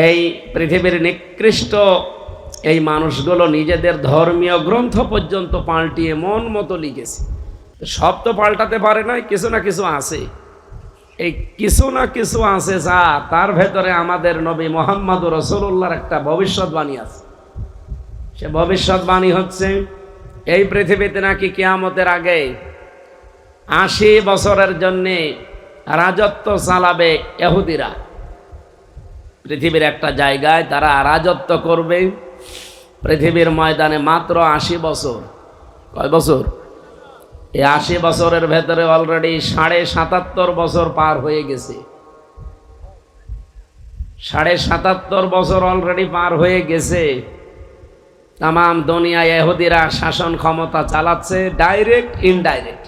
এই পৃথিবীর নিকৃষ্ট এই মানুষগুলো নিজেদের ধর্মীয় গ্রন্থ পর্যন্ত পাল্টিয়ে মন মতো লিখেছে। সব তো পাল্টাতে পারে না, কিছু না কিছু আছে। এই কিছু না কিছু আছে যা তার ভেতরে আমাদের নবী মুহাম্মদুর রাসূলুল্লাহর একটা ভবিষ্যৎবাণী আছে। সে ভবিষ্যৎবাণী হচ্ছে এই পৃথিবীতে নাকি কিয়ামতের আগে ৮০ বছরের জন্যে রাজত্ব চালাবে ইহুদিরা। পৃথিবীর একটা জায়গায় তারা রাজত্ব করবে পৃথিবীর ময়দানে মাত্র ৮০ বছর। কয় বছর? এই ৮০ বছরের ভেতরে অলরেডি ৭৭.৫ বছর পার হয়ে গেছে। ৭৭.৫ বছর অলরেডি পার হয়ে গেছে। তামাম দুনিয়ায় ইহুদিরা শাসন ক্ষমতা চালাচ্ছে, ডাইরেক্ট ইনডাইরেক্ট।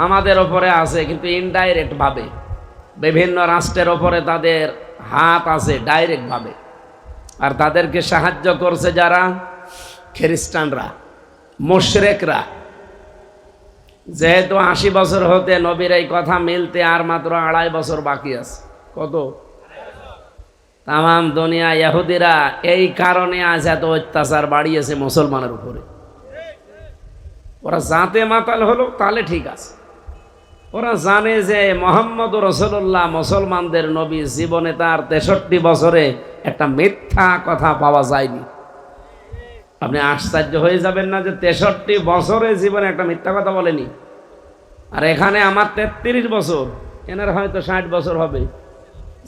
আমাদের ওপরে আছে কিন্তু ইনডাইরেক্ট ভাবে। বিভিন্ন রাষ্ট্রের ওপরে তাদের হাত আছে ডাইরেক্ট ভাবে। আর তাদেরকে সাহায্য করছে যারা? খ্রিস্টানরা, মুশরিকরা। যেহেতু ৮০ বছর হতে নবীর এই কথা মিলতে আর মাত্র ২.৫ বছর বাকি আছে। কত? তামাম দুনিয়া ইহুদিরা এই কারণে আজ এত অত্যাচার বাড়িয়েছে মুসলমানের উপরে। ওরা জাতে মাতাল হলো তাহলে ঠিক আছে। ওরা জানে যে মুহাম্মদ রাসূলুল্লাহ মুসলমানদের নবী, জীবনে তার ৬৩ বছরে একটা মিথ্যা কথা পাওয়া যায়নি। আপনি আশ্চর্য হয়ে যাবেন না যে ৬৩ বছরে জীবনে একটা মিথ্যা কথা বলেনি। আর এখানে আমার ৩৩ বছর, এনার হয়তো ৬০ বছর হবে।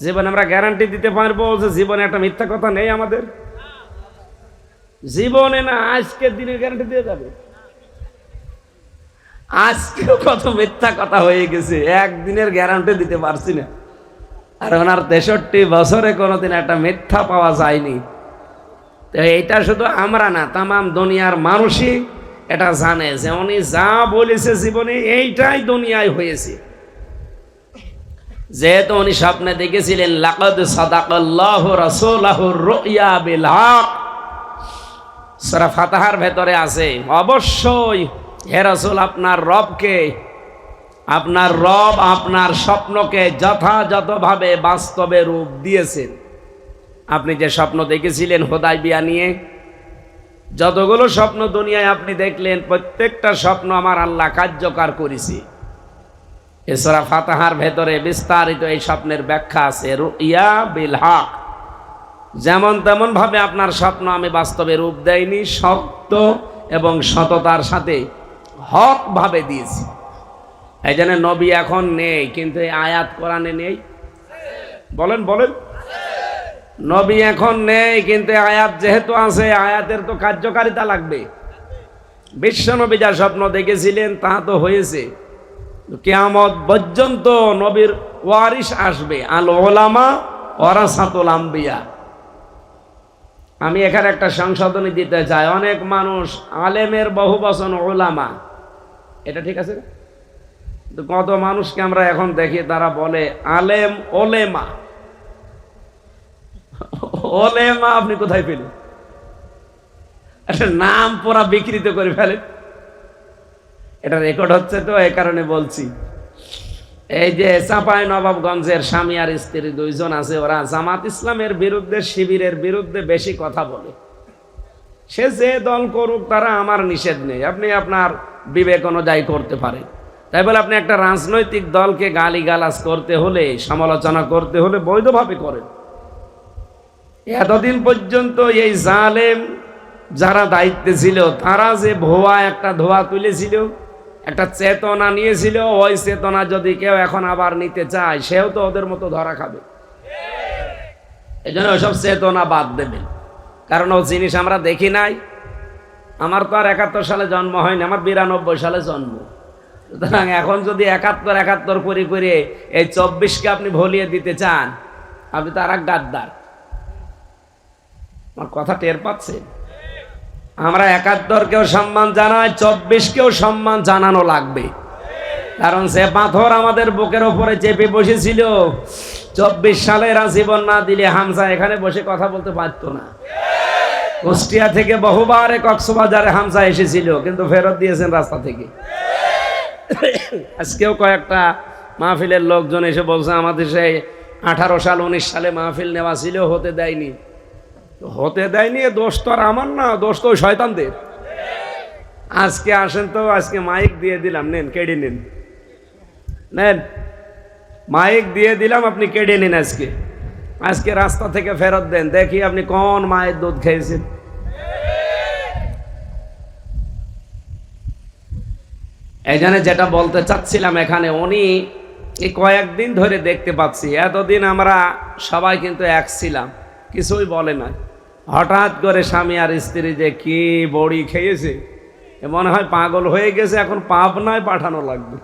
জীবনে আমরা গ্যারান্টি দিতে পারবো যে জীবনে একটা মিথ্যা কথা নেই আমাদের? জীবনে না, আজকের দিনের গ্যারান্টি দিয়ে যাবে। আজকেও কত মিথ্যা কথা হয়ে গেছে, একদিনের গ্যারান্টি দিতে পারছি না। আর ওনার ৬৩ বছরে কোনোদিন একটা মিথ্যা পাওয়া যায়নি। তো এইটা শুধু আমরা না, তামাম দুনিয়ার মানুষই এটা জানে যে উনি যা বলেছে জীবনে এইটাই দুনিয়ায় হয়েছে। যেহেতু উনি স্বপ্নে দেখেছিলেন লাকাদ সাদাকাল্লাহু রাসূলাহুর রুইয়া বিল হক, সূরা ফাতিহার ভেতরে আছে অবশ্যই হে রাসূল আপনার রবকে, আপনার রব আপনার স্বপ্নকে যথাযথভাবে বাস্তবে রূপ দিয়েছেন। আপনি যে স্বপ্ন দেখেছিলেন হুদায়বিয়া নিয়ে, যতগুলো স্বপ্ন দুনিয়ায় আপনি দেখলেন প্রত্যেকটা স্বপ্ন আমার আল্লাহ কার্যকর করেছে। এই সূরা ফাতিহার ভেতরে বিস্তারিত এই স্বপ্নের ব্যাখ্যা আছে। রুইয়া বিল হক, যেমন তেমন ভাবে আপনার স্বপ্ন আমি বাস্তবে রূপ দেইনি, সত্য এবং সততার সাথে হক ভাবে দিয়েছি। এই জন্য নবী এখন নেই, কিন্তু এই আয়াত কোরআনে নেই। বলেন বলেন, নবী এখন নেই কিন্তু আয়াত যেহেতু আছে, আয়াতের তো কার্যকারিতা লাগবে। বিশ্ব নবী যা স্বপ্ন দেখেছিলেন তা তো হয়েছে। কিয়ামত পর্যন্ত নবীর ওয়ারিস আসবে, আল উলামা ওয়ারাসাতুল আম্বিয়া। আমি এখানে একটা সংশোধনী দিতে চাই। অনেক মানুষ আলেমের বহু বচন উলামা, এটা ঠিক আছে? তো কত মানুষকে আমরা এখন দেখি তারা বলে আলেম ওলেমা। ওলেমা আপনি কোথায় পেলেন? একটা নাম পুরা বিকৃত করে ফেলে। এটা রেকর্ড হচ্ছে তো, এই কারণে বলছি। এই যে চাঁপাই নবাবগঞ্জের স্বামী আর স্ত্রী দুইজন আছে, ওরা জামাত ইসলামের বিরুদ্ধে, শিবিরের বিরুদ্ধে বেশি কথা বলে। সে যে দল করুক, তারা আমার নিষেধ নেই, আপনি আপনার বিবেক অনুযায়ী করতে পারেন। তাই বলে আপনি একটা রাজনৈতিক দলকে গালিগালাজ করতে হলে, সমালোচনা করতে হলে বৈধভাবে করেন। এতদিন পর্যন্ত এই জালেম যারা দায়িত্বে ছিল তারা যে ভুয়া একটা ধোয়া তুলেছিল, একটা চেতনা নিয়েছিল, ওই চেতনা যদি কেউ এখন আবার নিতে চায়, সেও তো ওদের মতো ধরা খাবে। এই জন্য ওইসব চেতনা বাদ দেবেন, কারণ ও জিনিস আমরা দেখি নাই। আমার তো আর ৭১ সালে জন্ম হয়নি, আমার ৯২ সালে জন্ম। সুতরাং এখন যদি ৭১ করে করে এই ২৪কে আপনি ভুলিয়ে দিতে চান, আপনি তো আর এক গাদ্দার। আমার কথা টের পাচ্ছেন? আমরা ৭১কেও সম্মান জানাই, ২৪কেও সম্মান জানানো লাগবে। কারণ সে পাথর আমাদের বুকের ওপরে চেপে বসেছিল ২৪ সালে, এরা জীবন না দিলে হামজা এখানে বসে কথা বলতে পারতো না। কুষ্টিয়া থেকে বহুবার কক্সবাজারে হামজা এসেছিল, কিন্তু ফেরত দিয়েছেন রাস্তা থেকে। আজকেও কয়েকটা মাহফিলের লোকজন এসে বলছে আমাদের সেই 18 সাল 19 সালে মাহফিল নেওয়া ছিল, হতে দেয়নি। দোষ তো আর আমার না, দোষ তো ওই শয়তানদের। আজকে আসেন তো, আজকে মাইক দিয়ে দিলাম, নেন কেড়ে নিন, নেন মাইক দিয়ে দিলাম, আপনি কেড়ে নিন। আজকে রাস্তা থেকে ফেরত দেন, দেখি আপনি কোন মায়ের দুধ খেয়েছেন। এই জন্য যেটা বলতে চাচ্ছিলাম, এখানে উনি এই কয়েকদিন ধরে দেখতে পাচ্ছি, এতদিন আমরা সবাই কিন্তু এক ছিলাম, কিছুই বলে না। হঠাৎ করে স্বামী আর স্ত্রী যে কি বড়ি খেয়েছে, মনে হয় পাগল হয়ে গেছে, এখন পাবনায় পাঠানো লাগবে।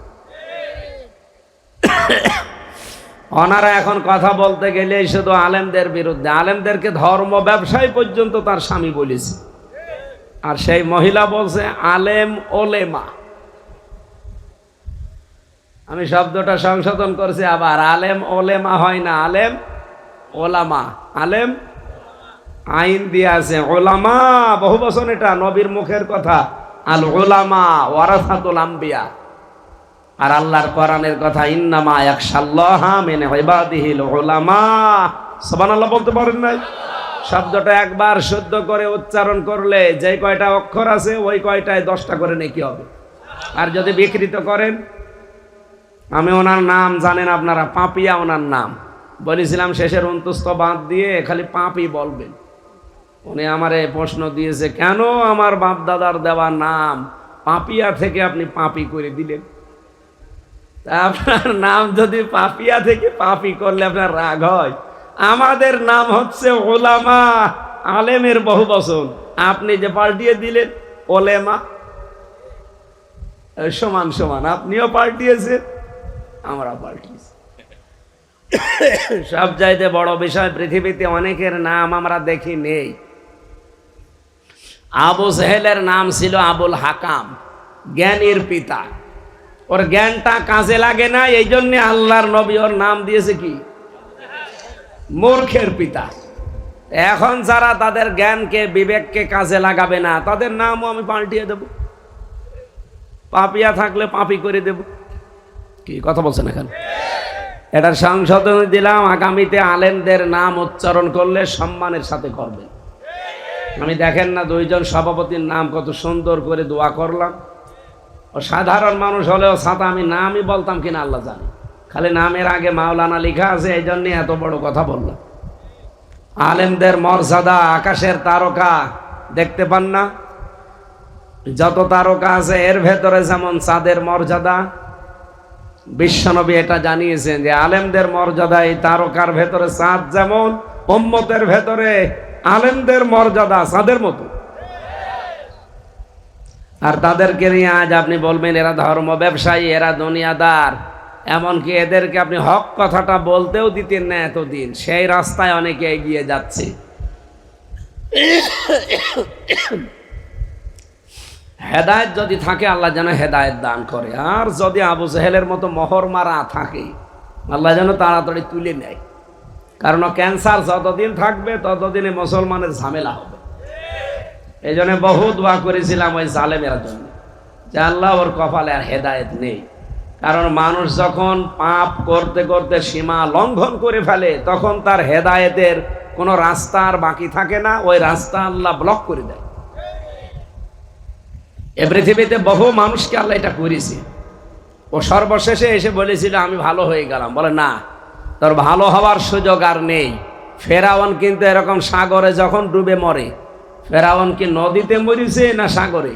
ওনারা এখন কথা বলতে গেলে শুধু আলেমদের বিরুদ্ধে, আলেমদেরকে ধর্ম ব্যবসায়ী পর্যন্ত তার স্বামী বলেছে। আর সেই মহিলা বলছে আলেম ওলেমা। আমি শব্দটা সংশোধন করছি আবার, আলেম ওলেমা হয় না, আলেম ওলামা। আলেম আইন দিয়ে আছে, ওলামা বহু বছর, এটা নবীর মুখের কথা। আল ওলামা ওয়ারাসাতুল আম্বিয়া। আর আল্লাহর কোরআনের কথা, ইন্নামা ইয়াখশাল্লাহা মিন ইবাদিহিল উলামা। সুবহানাল্লাহ বলতে পারেন নাই? শব্দটা একবার শুদ্ধ করে উচ্চারণ করলে যে কয়টা অক্ষর আছে ওই কয়টায় 10টা করে নেকি হবে। আর যদি বিকৃত করেন, আমি ওনার নাম জানেন আপনারা, পাপিয়া ওনার নাম বলেছিলাম, শেষের অন্তস্থ বাদ দিয়ে খালি পাপি বলবেন। উনি আমারে প্রশ্ন দিয়েছে, কেন আমার বাপ দাদার দেওয়া নাম পাপিয়া থেকে আপনি পাপি করে দিলেন? আপনার নাম যদি পাপিয়া থেকে পাপি করলে আপনার রাগ হয়? আমাদের নাম হচ্ছে ওলামা, আলেমের বহু বচন। আপনি যে পাল্টিয়ে দিলেন ওলেমা, সমান সমান, আপনিও পাল্টিয়েছেন, আমরা পাল্টিয়েছি। সব চাইতে বড় বিষয়, পৃথিবীতে অনেকের নাম আমরা দেখি নেই। আবু জেহেলের নাম ছিল আবুল হাকাম, জ্ঞানীর পিতা। ওর জ্ঞানটা কাজে লাগে না, এই জন্য আল্লাহর নবী ওর নাম দিয়েছে কি? মূর্খের পিতা। এখন যারা তাদের জ্ঞানকে বিবেককে কাজে লাগাবে না, তাদের নামও আমি পাল্টিয়ে দেব, পাপিয়া থাকলে পাপি করে দেব। কি কথা বলছেন এখন? এটার সংশোধনী দিলাম, আগামীতে আলেমদের নাম উচ্চারণ করলে সম্মানের সাথে করবেন। আমি দেখেন না, 2 জন সভাপতির নাম কত সুন্দর করে দোয়া করলাম। ও সাধারণ মানুষ হলেও ছাতা আমি নামই বলতাম কিনা আল্লাহ জানে, খালি নামের আগে মাওলানা লেখা আছে, এই জন্য এত বড় কথা বললাম। আলেমদের মর্যাদা আকাশের তারকা দেখতে পান না? যত তারকা আছে এর ভেতরে যেমন চাঁদের মর্যাদা, বিশ্বনবী এটা জানিয়েছেন যে আলেমদের মর্যাদা এই তারকার ভেতরে চাঁদ যেমন, উম্মতের ভেতরে আলেমদের মর্যাদা চাঁদের মতো। আর তাদেরকে নিয়ে আজ আপনি বলবেন এরা ধর্ম ব্যবসায়ী, এরা দুনিয়াদার, এমনকি এদেরকে আপনি হক কথাটা বলতেও দিতেন না এতদিন। সেই রাস্তায় অনেকে এগিয়ে যাচ্ছে। হেদায়েত যদি থাকে আল্লাহ যেন হেদায়েত দান করে, আর যদি আবু জেহেলের মতো মোহর মারা থাকে আল্লাহ যেন তাড়াতাড়ি তুলে নেয়। কারণ ক্যান্সার যতদিন থাকবে ততদিনে মুসলমানের ঝামেলা হবে। এই জন্য বহু দোয়া করেছিলাম ওই জালেমের জন্য, যে আল্লাহ ওর কপালে আর হেদায়েত নেই। কারণ মানুষ যখন পাপ করতে করতে সীমা লঙ্ঘন করে ফেলে, তখন তার হেদায়েতের কোনো রাস্তা আর বাকি থাকে না, ওই রাস্তা আল্লাহ ব্লক করে দেয়। এ পৃথিবীতে বহু মানুষকে আল্লাহ এটা করেছে। ও সর্বশেষে এসে বলেছিল আমি ভালো হয়ে গেলাম, বলে না, তোর ভালো হওয়ার সুযোগ আর নেই। ফেরাউন কিন্তু এরকম সাগরে যখন ডুবে মরে, ফেরাউন কি নদীতে মরেছে না সাগরে?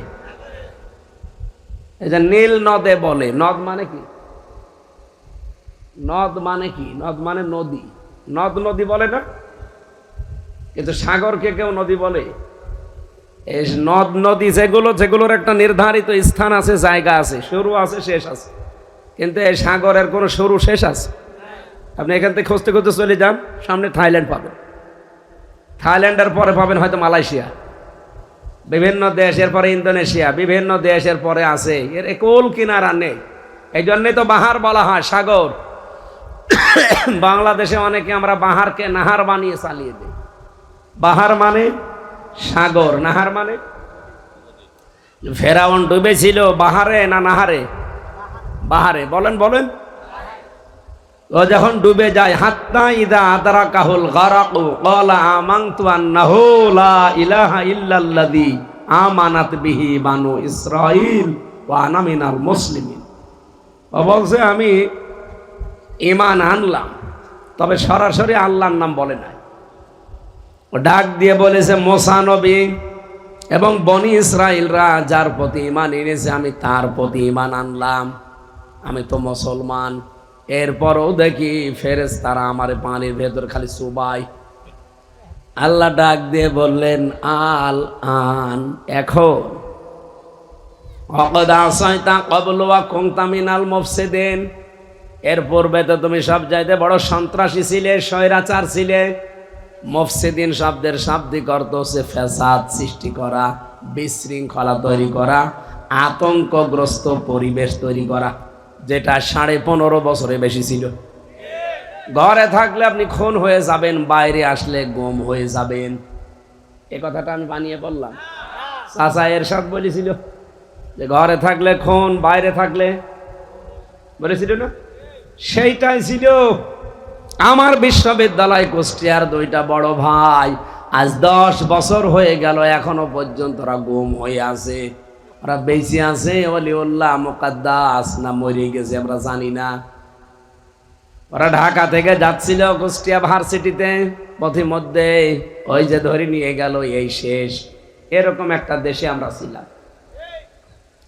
এই যে নীল নদে বলে, নদ মানে কি? নদ মানে কি? নদ মানে নদী, নদ নদী বলে না, কিন্তু সাগরকে কেউ নদী বলে? এই নদ নদী যেগুলোর একটা নির্ধারিত স্থান আছে, জায়গা আছে, শুরু আছে শেষ আছে, কিন্তু এই সাগরের কোনো শুরু শেষ আছে? আপনি এখান থেকে খুঁজতে খুঁজতে চলে যান, সামনে থাইল্যান্ড পাবেন, থাইল্যান্ডের পরে পাবেন হয়তো মালয়েশিয়া, বিভিন্ন দেশ, এরপরে ইন্দোনেশিয়া, বিভিন্ন দেশের পরে আছে, এর কোল কিনারা নেই। এই জন্যই তো বাহার বলা হয়, সাগর। বাংলাদেশে অনেকে আমরা বাহারকে নাহার বানিয়ে চালিয়ে দিই। বাহার মানে সাগর, নাহার মানে? ফেরাউন ডুবেছিল বাহারে না নাহারে? বাহারে। বলেন বলেন, ও যখন ডুবে যায়, হাত্তা ইদা আদরাকাহুল গারাকু ক্বালা আমানতু আন্নাহু লা ইলাহা ইল্লাল্লাযী আমানাত বিহি বানু ইসরাঈল ওয়া আনা মিনাল মুসলিমিন। ও বলছে আমি ঈমান আনলাম, তবে সরাসরি আল্লাহর নাম বলে নাই। ও ডাক দিয়ে বলেছে মুসা নবী এবং বনি ইসরাইলরা যার প্রতি ঈমান এনেছে আমি তার প্রতি ঈমান আনলাম, আমি তো মুসলমান। এরপরও দেখি ফেরেশতারা আমার পানির ভেতর খালি চুবাই। আল্লাহ ডাক দিয়ে বললেন আল আন, এখন ওয়াকাদ আসাইতা ক্বাবলু ওয়া কুনতা মিনাল মুফসিদিন, এর পূর্বে তো তুমি সব চাইতে বড় সন্ত্রাসী ছিলে, স্বৈরাচার ছিলে। মুফসিদিন শব্দের শাব্দিক অর্থ হচ্ছে ফ্যাসাদ সৃষ্টি করা, বিশৃঙ্খলা তৈরি করা, আতঙ্কগ্রস্ত পরিবেশ তৈরি করা, যেটা 15.5 বছরে বেশি ছিল। ঘরে থাকলে আপনি খুন হয়ে যাবেন, বাইরে আসলে গুম হয়ে যাবেন। এ কথাটা আমি বানিয়ে বললাম? চাচা এরশাদ বলেছিল যে ঘরে থাকলে খুন, বাইরে থাকলে, বলেছিল না? সেইটাই ছিল। আমার বিশ্ববিদ্যালয় কুষ্টিয়ার 2টা বড় ভাই আজ 10 বছর হয়ে গেল, এখনো পর্যন্ত ওরা গুম হয়ে আছে। ওরা বেঁচে আছে ওলিউল্লাহ মুকাদ্দাস না মরে গেছে আমরা জানি না। ওরা ঢাকা থেকে যাচ্ছিল কুষ্টিয়া ভার্সিটিতে, পথিমধ্যে ওই যে ধরে নিয়ে গেল, এই শেষ। এরকম একটা দেশে আমরা ছিলাম।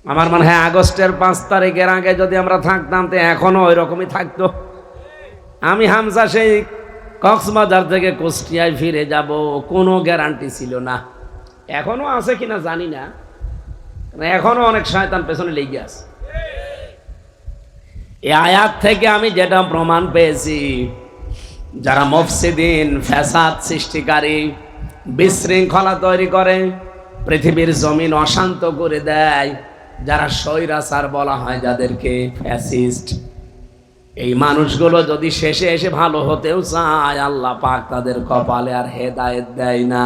আমার মনে হয় আগস্টের 5 তারিখের আগে যদি আমরা থাকতাম তো এখনো ওই রকমই থাকতো। আমি হামজা সেই কক্সবাজার থেকে কুষ্টিয়ায় ফিরে যাব, কোনো গ্যারান্টি ছিল না। এখনো আছে কিনা জানি না, এখনো অনেক শয়তান পেছনে লেগে আছে। এই আয়াত থেকে আমি যেটা প্রমাণ পেয়েছি, যারা মুফসিদিন, ফ্যাসাদ সৃষ্টিকারী, বিশৃঙ্খলা তৈরি করে, পৃথিবীর জমিন অশান্ত করে দেয়, যারা স্বৈরাচার বলা হয় যাদেরকে, ফ্যাসিস্ট, এই মানুষগুলো যদি শেষে এসে ভালো হতেও চায়, আল্লাহ পাক তাদের কপালে আর হেদায়েত দেয় না।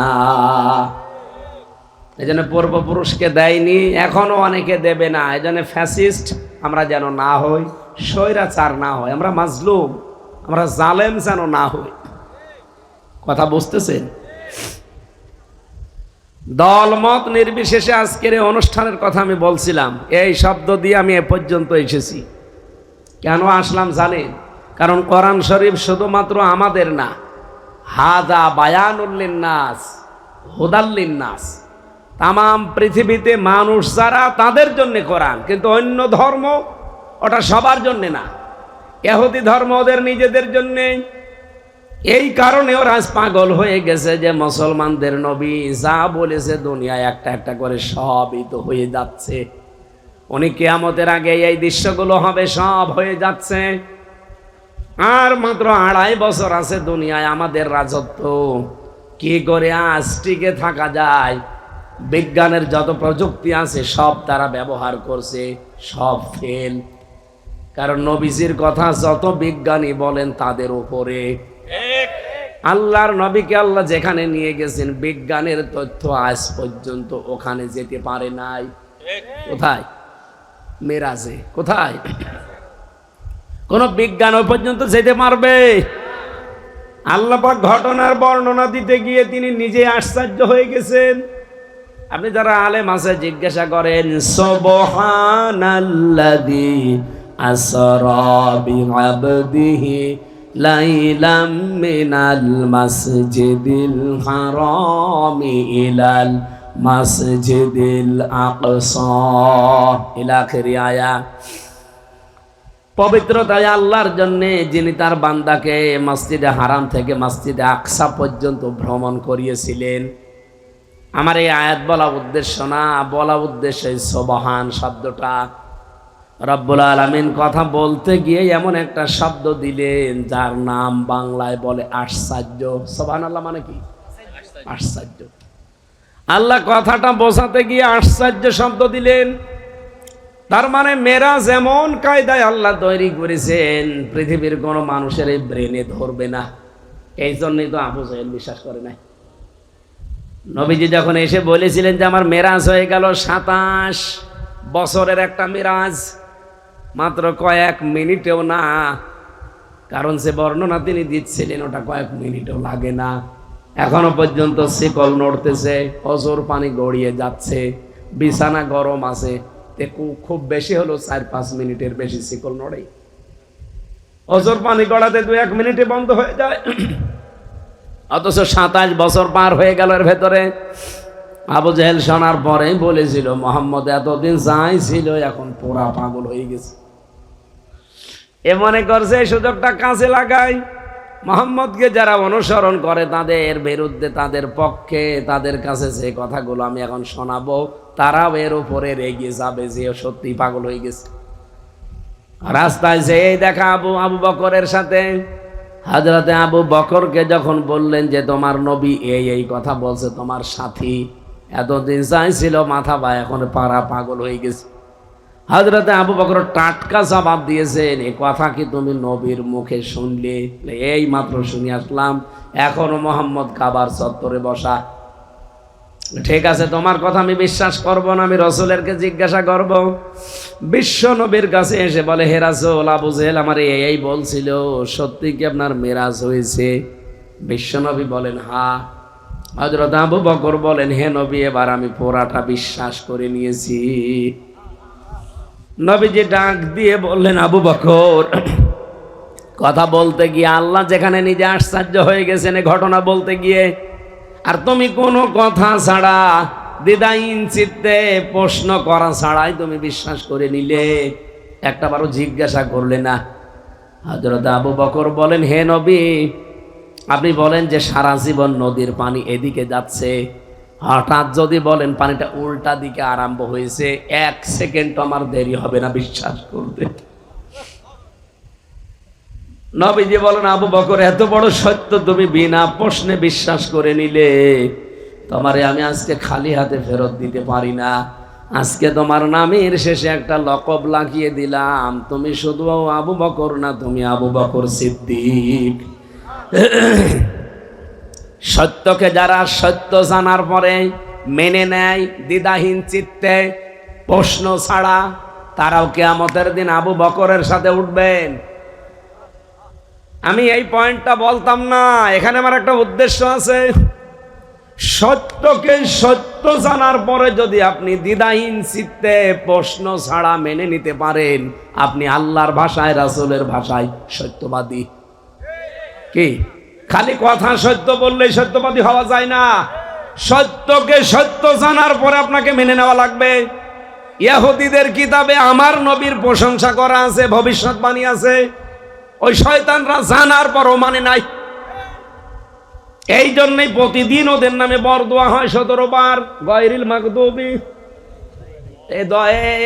এই জন্য পূর্বপুরুষকে দেয়নি, এখনো অনেকে দেবে না। এই জন্য ফ্যাসিস্ট আমরা যেন না হই, স্বৈরাচার না হয়, আমরা মাজলুম, আমরা জালেম যেন না হই। কথা বুঝতেছেন? দলমত নির্বিশেষে আজকের এই অনুষ্ঠানের কথা আমি বলছিলাম, এই শব্দ দিয়ে আমি এ পর্যন্ত এসেছি। কেন আসলাম জানেন? কারণ কোরআন শরীফ শুধুমাত্র আমাদের না, হাদা বায়ানুল লিন্নাস হুদাল লিন্নাস, তামাম পৃথিবীতে মানুষ যারা তাদের জন্য কোরআন, কিন্তু অন্য ধর্ম ওটা সবার জন্য না। ইহুদি ধর্ম ওদের নিজেদের জন্যে। এই কারণে ওরা পাগল হয়ে গেছে যে মুসলমানদের নবী যা বলেছে দুনিয়ায় একটা একটা করে সবই তো হয়ে যাচ্ছে। উনি কিয়ামতের আগে এই দৃশ্যগুলো হবে, সব হয়ে যাচ্ছে। আর মাত্র 2.5 বছর আছে দুনিয়ায় আমাদের রাজত্ব। কি করে আজ টিকে থাকা যায়? বিজ্ঞানের যত প্রযুক্তি আছে সব তারা ব্যবহার করছে, সব ফেল। কারণ নবীজির কথা যত বিজ্ঞানী বলেন তাদের উপরে। আল্লাহর নবীকে আল্লাহ যেখানে নিয়ে গেছেন, বিজ্ঞানের তথ্য আজ পর্যন্ত ওখানে যেতে পারে নাই। কোথায়? মেরাজে। কোথায়? কোন বিজ্ঞান ওই পর্যন্ত যেতে পারবে? আল্লাহ পাক ঘটনার বর্ণনা দিতে গিয়ে তিনি নিজে আশ্চর্য হয়ে গেছেন। আপনি যারা আলেম আছে জিজ্ঞাসা করেন, সুবহানাল্লাযী আসরা বিআবদিহি লাইলাম মিনাল মাসজিদিল হারামি ইলাল মাসজিদিল আকসা ইলা আখিরি আয়াত। পবিত্রতায় আল্লাহর জন্য যিনি তার বান্দাকে মসজিদে হারাম থেকে মসজিদে আকসা পর্যন্ত ভ্রমণ করিয়েছিলেন। আমার এই আয়াত বলা উদ্দেশ্য না, বলা উদ্দেশ্য সুবহান শব্দটা। রব্বুল আলামিন কথা বলতে গিয়ে এমন একটা শব্দ দিলেন যার নাম বাংলায় বলে আশ্চর্য। সুবহানাল্লাহ মানে কি? আশ্চর্য। আল্লাহ কথাটা বোঝাতে গিয়ে আশ্চর্য শব্দ দিলেন। তার মানে মেরাজ এমন কায়দায় আল্লাহ তৈরি করেছেন, পৃথিবীর কোনো মানুষের এই ব্রেনে ধরবে না। এই জন্যই তো আবু জাহেল বিশ্বাস করে নাই। নবীজি যখন এসে বলেছিলেন যে আমার মেরাজ হয়ে গেল 27 বছরের একটা মেরাজ, মাত্র কয়েক মিনিটেও না, কারণ সে বর্ণনা তিনি দিচ্ছিলেন ওটা কয়েক মিনিটও লাগে না। এখনো পর্যন্ত শিকল নড়তেছে, অজর পানি গড়িয়ে যাচ্ছে, বিছানা গরম আছে, খুব বেশি হলো 4-5 মিনিটের বেশি শিকল নড়ে। অজর পানি গড়াতে 2-1 মিনিটে বন্ধ হয়ে যায়। অথচ 27 বছর পার হয়ে গেল এর ভেতরে। আবু জেহেল শোনার পরে বলেছিল মোহাম্মদ এতদিন যাই ছিল এখন পুরা পাগল হয়ে গেছে। এ মনে করছে এই সুযোগটা কাজে লাগাই, মোহাম্মদকে যারা অনুসরণ করে তাদের বিরুদ্ধে, তাদের পক্ষে, তাদের কাছে যে কথাগুলো আমি এখন শোনাবো তারাও এর উপরে রেগে যাবে যে সত্যি পাগল হয়ে গেছে। রাস্তায় যেই দেখা আবু বকরের সাথে, হযরতে আবু বকরকে যখন বললেন যে তোমার নবী এই কথা বলছে, তোমার সাথী এতদিন চাইছিল মাথা বা এখন পাড়া পাগল হয়ে গেছে। হযরতে আবু বকর টাটকা জবাব দিয়েছেন, এই কথা কি তুমি নবীর মুখে শুনলে? এই মাত্র শুনে আসলাম, এখনো মোহাম্মদ কাবার চত্বরে বসা। ঠিক আছে, তোমার কথা আমি বিশ্বাস করব না, আমি রাসূলেরকে জিজ্ঞাসা করব। বিশ্ব নবীর কাছে এসে বলে, হে রাসূল, আবু জেহেল আমার এই বলছিল, সত্যি কি আপনার মেরাজ হয়েছে? বিশ্ব নবী বলেন হ্যাঁ। হযরত আবু বকর বলেন, হে নবী, এবার আমি পুরাটা বিশ্বাস করে নিয়েছি। নবীজি ডাক দিয়ে বললেন, আবু বকর, কথা বলতে গিয়ে আল্লাহ যেখানে নিজে আশ্চর্য হয়ে গেছেন এই ঘটনা বলতে গিয়ে, আর তুমি কোনো কথা ছাড়া দ্বিধাহীন চিত্তে প্রশ্ন করা ছাড়াই তুমি বিশ্বাস করে নিলে, একটাবারও জিজ্ঞাসা করলে না। হযরত আবু বকর বলেন, হে নবী, আপনি বলেন যে সারা জীবন নদীর পানি এদিকে যাচ্ছে, হঠাৎ যদি বলেন পানিটা উল্টা দিকে আরম্ভ হয়েছে, 1 সেকেন্ড আমার দেরি হবে না বিশ্বাস করতে। নবীজি বলেন, আবু বকর, এত বড় সত্য তুমি বিনা প্রশ্নে বিশ্বাস করে নিলে, তোমারে আমি আজকে খালি হাতে ফেরত দিতে পারি না। আজকে তোমার নামের শেষে একটা লকব লাগিয়ে দিলাম, তুমি শুধু আবু বকর না, তুমি আবু বকর সিদ্দিক। সত্যকে যারা সত্য জানার পরে মেনে নেয় দ্বিধাহীন চিত্তে প্রশ্ন ছাড়া, তারাও কিয়ামতের দিন আবু বকরের সাথে উঠবেন। আমি এই পয়েন্টটা বলতাম না, এখানে আমার একটা উদ্দেশ্য আছে। সত্যকে সত্য জানার পরে যদি আপনি দ্বিধাহীন চিত্তে প্রশ্ন ছাড়া মেনে নিতে পারেন, আপনি আল্লাহর ভাষায়, রাসূলের ভাষায় সত্যবাদী। কি খালি কথা সত্য বললেই সত্যবাদী হওয়া যায় না, সত্যকে সত্য জানার পরে আপনাকে মেনে নেওয়া লাগবে। ইহুদিদের কিতাবে আমার নবীর প্রশংসা করা আছে, ভবিষ্যৎবাণী আছে, ওই শয়তানরা জানার পরও মানে নাই। এই জন্যই প্রতিদিন ওদের নামে বরদোয়া হয় 17 বার, গায়রিল মাগদুবি।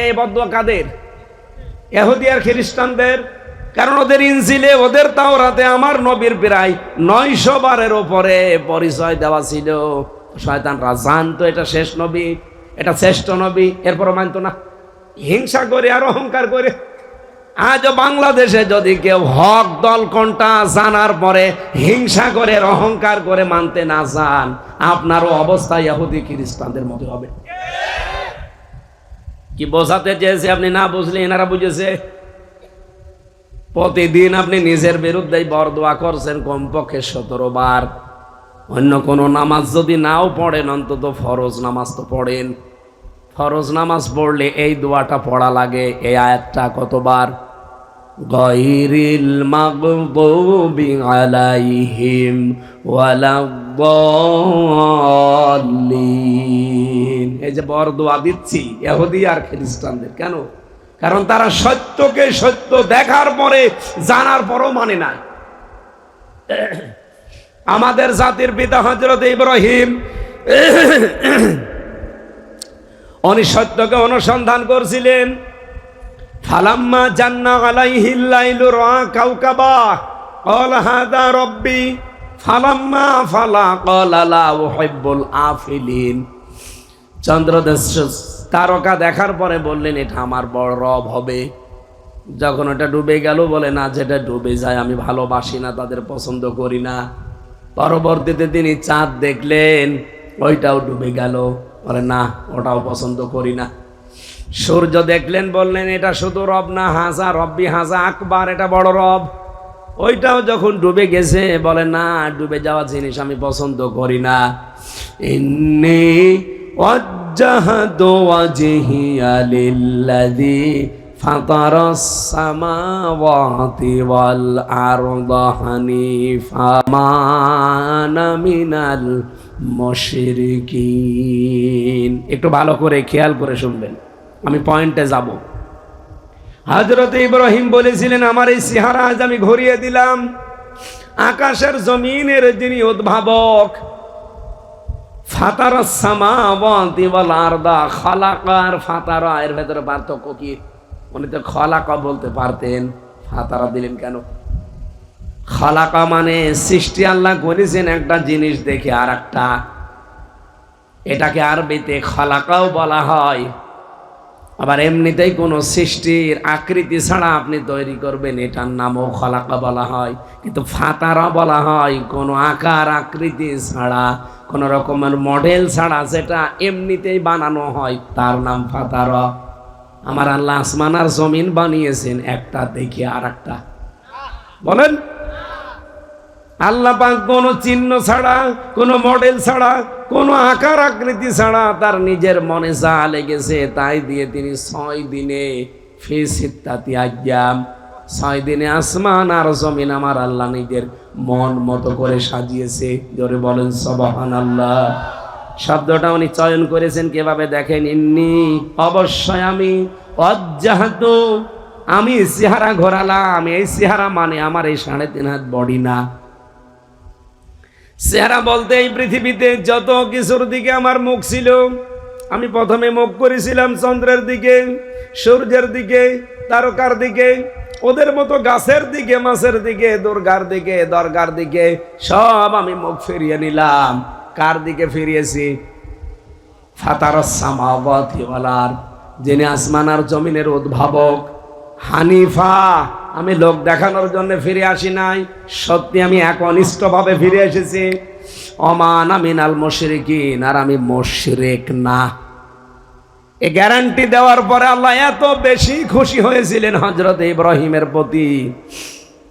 এই বরদোয়া কাদের? ইহুদি আর খ্রিস্টানদের। কারণ ওদের ইনজিলে, ওদের তাওরাতে আমার নবীর প্রায় 900 বারের ওপরে পরিচয় দেওয়া ছিল। শয়তানরা জানতো এটা শেষ নবী, এটা শ্রেষ্ঠ নবী, এরপরও মানতো না, হিংসা করে আর অহংকার করে। আজও বাংলাদেশে যদি কেউ হক দল কোনটা জানার পরে হিংসা করে অহংকার করে মানতে না চান, আপনারও অবস্থা ইহুদি খ্রিস্টানদের মতো হবে। কি বোঝাতে চেয়েছে আপনি না বুঝলে এনারা বুঝেছে। প্রতিদিন আপনি নিজের বিরুদ্ধেই বরদোয়া করছেন কমপক্ষে 17 বার। অন্য কোনো নামাজ যদি নাও পড়েন, অন্তত ফরজ নামাজ তো পড়েন। ফরজ নামাজ পড়লে এই দোয়াটা পড়া লাগে। এই আয়াতটা কতবার? গায়রিল মাগদুবি আলাইহিম ওয়ালাদ-দাল্লিন। এই যে বরদোয়া দিচ্ছি ইহুদি আর খ্রিস্টানদের, কেন? কারণ তারা সত্যকে সত্য দেখার পরে জানার পরও মানে নাই। আমাদের জাতির পিতা হযরত ইব্রাহিম, উনি সত্যকে অনুসন্ধান করছিলেন। ফালাম্মা জান্না আলাইহিল লাইলু রাআ কাওকাবা ক্বালা হাযা রাব্বি ফালাম্মা ফালা ক্বালা লা উহিব্বুল আফিলিন। চন্দ্রদেশ তারকা দেখার পরে বললেন এটা আমার বড় রব হবে। যখন ওটা ডুবে গেল বলে না, যেটা ডুবে যায় আমি ভালোবাসি না, তাদের পছন্দ করি না। পরবর্তীতে তিনি চাঁদ দেখলেন, ওইটাও ডুবে গেল, বলে না ওটাও পছন্দ করি না। সূর্য দেখলেন, বললেন এটা শুধু রব না, হাজা রব্বি হাজা আকবার, এটা বড় রব। ওইটাও যখন ডুবে গেছে বলে না, ডুবে যাওয়া জিনিস আমি পছন্দ করি না। ইন্নী ওয়াজ্জাহতু ওয়াজহিয়া লিল্লাযী ফাতারাস সামাওয়াতি ওয়াল আরদা হানিফা মা আনা মিনাল মুশরিকিন। একটু ভালো করে খেয়াল করে শুনবেন, আমি পয়েন্টে যাব। হযরত ইব্রাহিম বলেছিলেন আমার এই চেহারা আজ আমি ঘুরিয়ে দিলাম। আকাশের জমিনের যিনি উদ্ভাবক, ফাতারাস সামাওয়াতি ওয়াল আরদা, খালাকা আর ফাতারা এর ভেতরে পার্থক্য কি? উনি তো খালাকা বলতে পারতেন, ফাতারা দিলেন কেন? খালাকা মানে সৃষ্টি আল্লাহ করেছেন একটা জিনিস দেখে আর একটা, এটাকে আরবিতে খালাকাও বলা হয়। আবার এমনিতেই কোনো সৃষ্টির আকৃতি ছাড়া আপনি তৈরি করবেন, এটার নামও খালাকা বলা হয়। কিন্তু ফাতারা বলা হয় কোনো আকার আকৃতি ছাড়া, কোনো রকমের মডেল ছাড়া যেটা এমনিতেই বানানো হয়, তার নাম ফাতারা। আমার আল্লাহ আসমান আর জমিন বানিয়েছেন একটা দেখে আর একটা। বলেন, আল্লাহ পাক কোনো চিহ্ন ছাড়া, কোনো মডেল ছাড়া, কোনো আকার আকৃতি ছাড়া তার নিজের মনে যা লেগেছে তাই দিয়ে তিনি 6 দিনে ফি সিত্তাতি আইয়াম, 6 দিনে আসমান আর জমিন আমার আল্লাহ নিজের মন মতো করে সাজিয়েছে। জোরে বলেন সুবহানাল্লাহ। শব্দটা উনি চয়ন করেছেন কিভাবে দেখেন, ইন্নী অবশ্যই আমি, ওয়াজ্জাহতু আমি চেহারা ঘোরালাম। এই চেহারা মানে আমার এই 3.5 হাত বডি না। চেহারা বলতে এই পৃথিবীতে যত কিছুর দিকে আমার মুখ ছিল, আমি প্রথমে মুখ করেছিলাম চন্দ্রের দিকে, সূর্যের দিকে, তারকার দিকে, ওদের মতো গাছের দিকে, মাছের দিকে, দুর্গার দিকে, দরগার দিকে, সব আমি মুখ ফিরিয়ে নিলাম। কার দিকে ফিরিয়েছি? ফাতারাস সামাওয়াতি ওয়াল আরদ, যিনি আসমান আর জমিনের উদ্ভাবক। হানিফা, আমি লোক দেখানোর জন্য ফিরে আসি নাই, সত্যি আমি একনিষ্ঠভাবে ফিরে এসেছি। ওমা আনা মিনাল মুশরিকিন, আর আমি মুশরিক না। এই গ্যারান্টি দেওয়ার পরে আল্লাহ এত বেশি খুশি হয়েছিলেন হযরত ইব্রাহিমের প্রতি,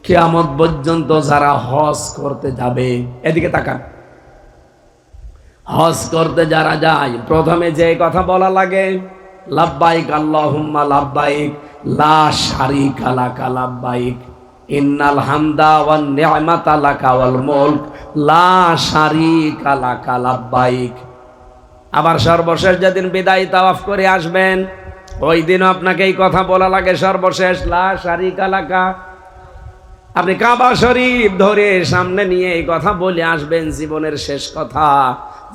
কিয়ামত পর্যন্ত যারা হজ করতে যাবে, এদিকে তাকান, হজ করতে যারা যায় প্রথমে যে কথা বলা লাগে, লাব্বাইক আল্লাহুম্মা লাব্বাইক লা শারীকা লাকা লাব্বাইক ইন্নাল হামদা ওয়ান নি'মাতা লাকা ওয়াল মুলক লা শারীকা লাকা লাব্বাইক। আবার সর্বশেষ যেদিন বিদায় তাওয়াফ করে আসবেন, ওই দিনও আপনাকে এই কথা বলা লাগে সর্বশেষ, লা শারীকা লাকা। আপনি কাবা শরীফ ধরে সামনে নিয়ে এই কথা বলে আসবেন, জীবনের শেষ কথা,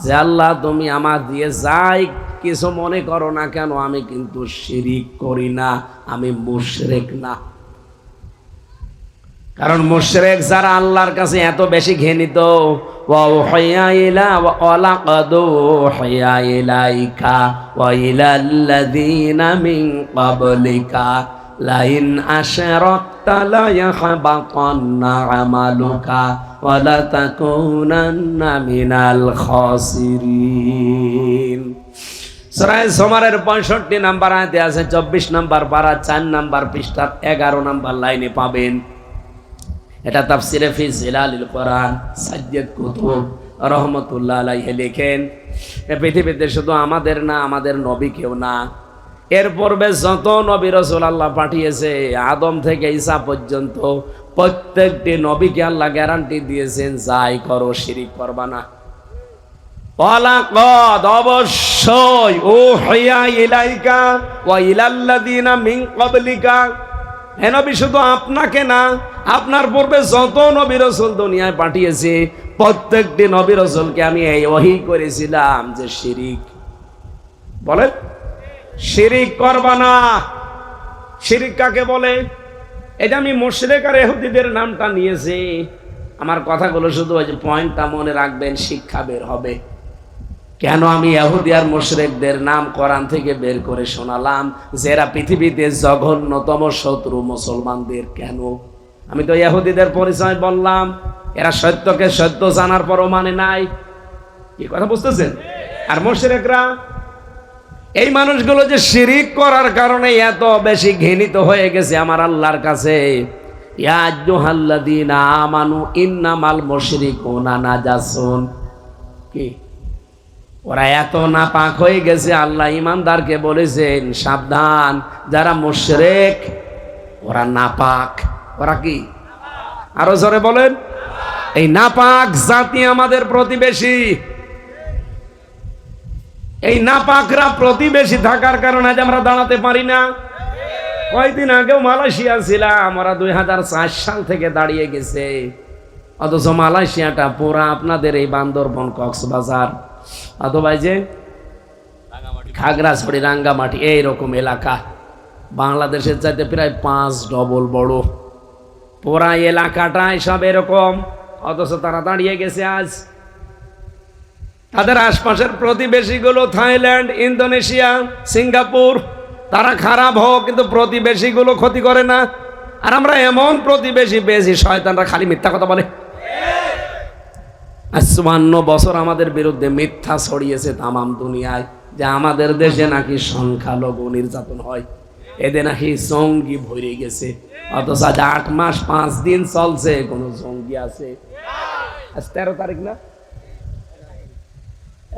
যে আল্লাহ তুমি আমার দিয়ে যাই কিছু মনে করো না কেন, আমি কিন্তু শিরিক করি না, আমি মুশরিক না। কারণ মুশরিক যারা আল্লাহর কাছে এত বেশি ঘৃণিত, ওয়া উহিয়া ইলা ওয়া লাকাদ উহিয়া ইলাইকা ওয়া ইলাল্লাযীনা মিন ক্বাবলিকা লাইন আশরাকতা লা ইয়াহবাতান্না আমালুকা ওয়া লা তাকুনান্না মিনাল খাসিরিন। সূরা জুমারের 65 নম্বর আয়াতে আছে, 24 নম্বর পারা 4 নম্বর পৃষ্ঠার 11 নম্বর লাইনে পাবেন। এটা তাফসিরে ফি জিলালিল কোরআন সাজ্জাদ কুতুব রহমাতুল্লাহ আলাইহি লেখেন, পৃথিবীতে শুধু আমাদের না, আমাদের নবীকেও না, এর পূর্বে যত নবী রাসূল আল্লাহ পাঠিয়েছে আদম থেকে ঈসা পর্যন্ত প্রত্যেকটি নবীকে আল্লাহ গ্যারান্টি দিয়েছেন, যাই করো শিরিক করবা না। ওয়ালাকাদ অবশ্যই উহিয়া ইলাইকা ওয়া ইলাল্লাযীনা মিন ক্বাবলিকা, হে নবী শুধু আপনাকে না, আপনার পূর্বে যত নবী রাসূল দুনিয়ায় পাঠিয়েছে প্রত্যেকটি নবী রাসূলকে আমি এই ওহী করেছিলাম যে শিরিক, বলেন শিরিক করবা না। শিরিক কাকে বলে? এটা আমি মুশরিক আর ইহুদিদের নামটা নিয়েছি। আমার কথাগুলো শুধু ওই যে পয়েন্টটা মনে রাখবেন, শিক্ষা বের হবে। কেন আমি ইহুদি আর মুশরিকদের নাম কোরআন থেকে বের করে শোনালাম, যে এরা পৃথিবীতে জঘন্যতম শত্রু মুসলমানদের। কেন? আমি তো ইহুদিদের পরিচয় বললাম, এরা সত্যকে সত্য জানার পরও মানে নাই, কি কথা বুঝতেছেন? আর মুশরিকরা, এই মানুষগুলো যে শিরিক করার কারণে এত বেশি ঘৃণিত হয়ে গেছে আমার আল্লাহর কাছে, ইয়া আইয়ুহাল্লাযীনা আমানু ইন্নামাল মুশরিকুনা নাজাসুন। কি ওরা এত নাপাক হয়ে গেছে, আল্লাহ ইমানদারকে বলেছেন সাবধান, যারা মুশরিক ওরা নাপাক। ওরা কি? আরো জোরে বলেন। এই নাপাক জাতি আমাদের প্রতিবেশী। এই নাপাকরা প্রতিবেশী থাকার কারণে আজ আমরা দাঁড়াতে পারি না। কয়েকদিন আগেও মালয়েশিয়া ছিলাম, ওরা 2004 সাল থেকে দাঁড়িয়ে গেছে, অথচ মালয়েশিয়াটা পুরা আপনাদের এই বান্দরবন, কক্সবাজার অথবা যে খাগড়াছড়ি, রাঙ্গামাটি এইরকম এলাকা, বাংলাদেশের চাইতে প্রায় 5 ডবল বড়। পুরা এলাকাটাই সব এরকম, অথচ তারা দাঁড়িয়ে গেছে আজ। তাদের আশপাশের প্রতিবেশীগুলো থাইল্যান্ড, ইন্দোনেশিয়া, সিঙ্গাপুর, তারা খারাপ হোক কিন্তু প্রতিবেশীগুলো ক্ষতি করে না। আর আমরা এমন প্রতিবেশী পেয়েছি, শয়তানরা খালি মিথ্যা কথা বলে। 54 বছর আমাদের বিরুদ্ধে মিথ্যা ছড়িয়েছে তামাম দুনিয়ায় যে আমাদের দেশে নাকি সংখ্যালঘু নির্যাতন হয়, এদের নাকি জঙ্গি ভরে গেছে। অথচ আজ 8 মাস 5 দিন চলছে, কোন জঙ্গি আছে? আজ 13 তারিখ না,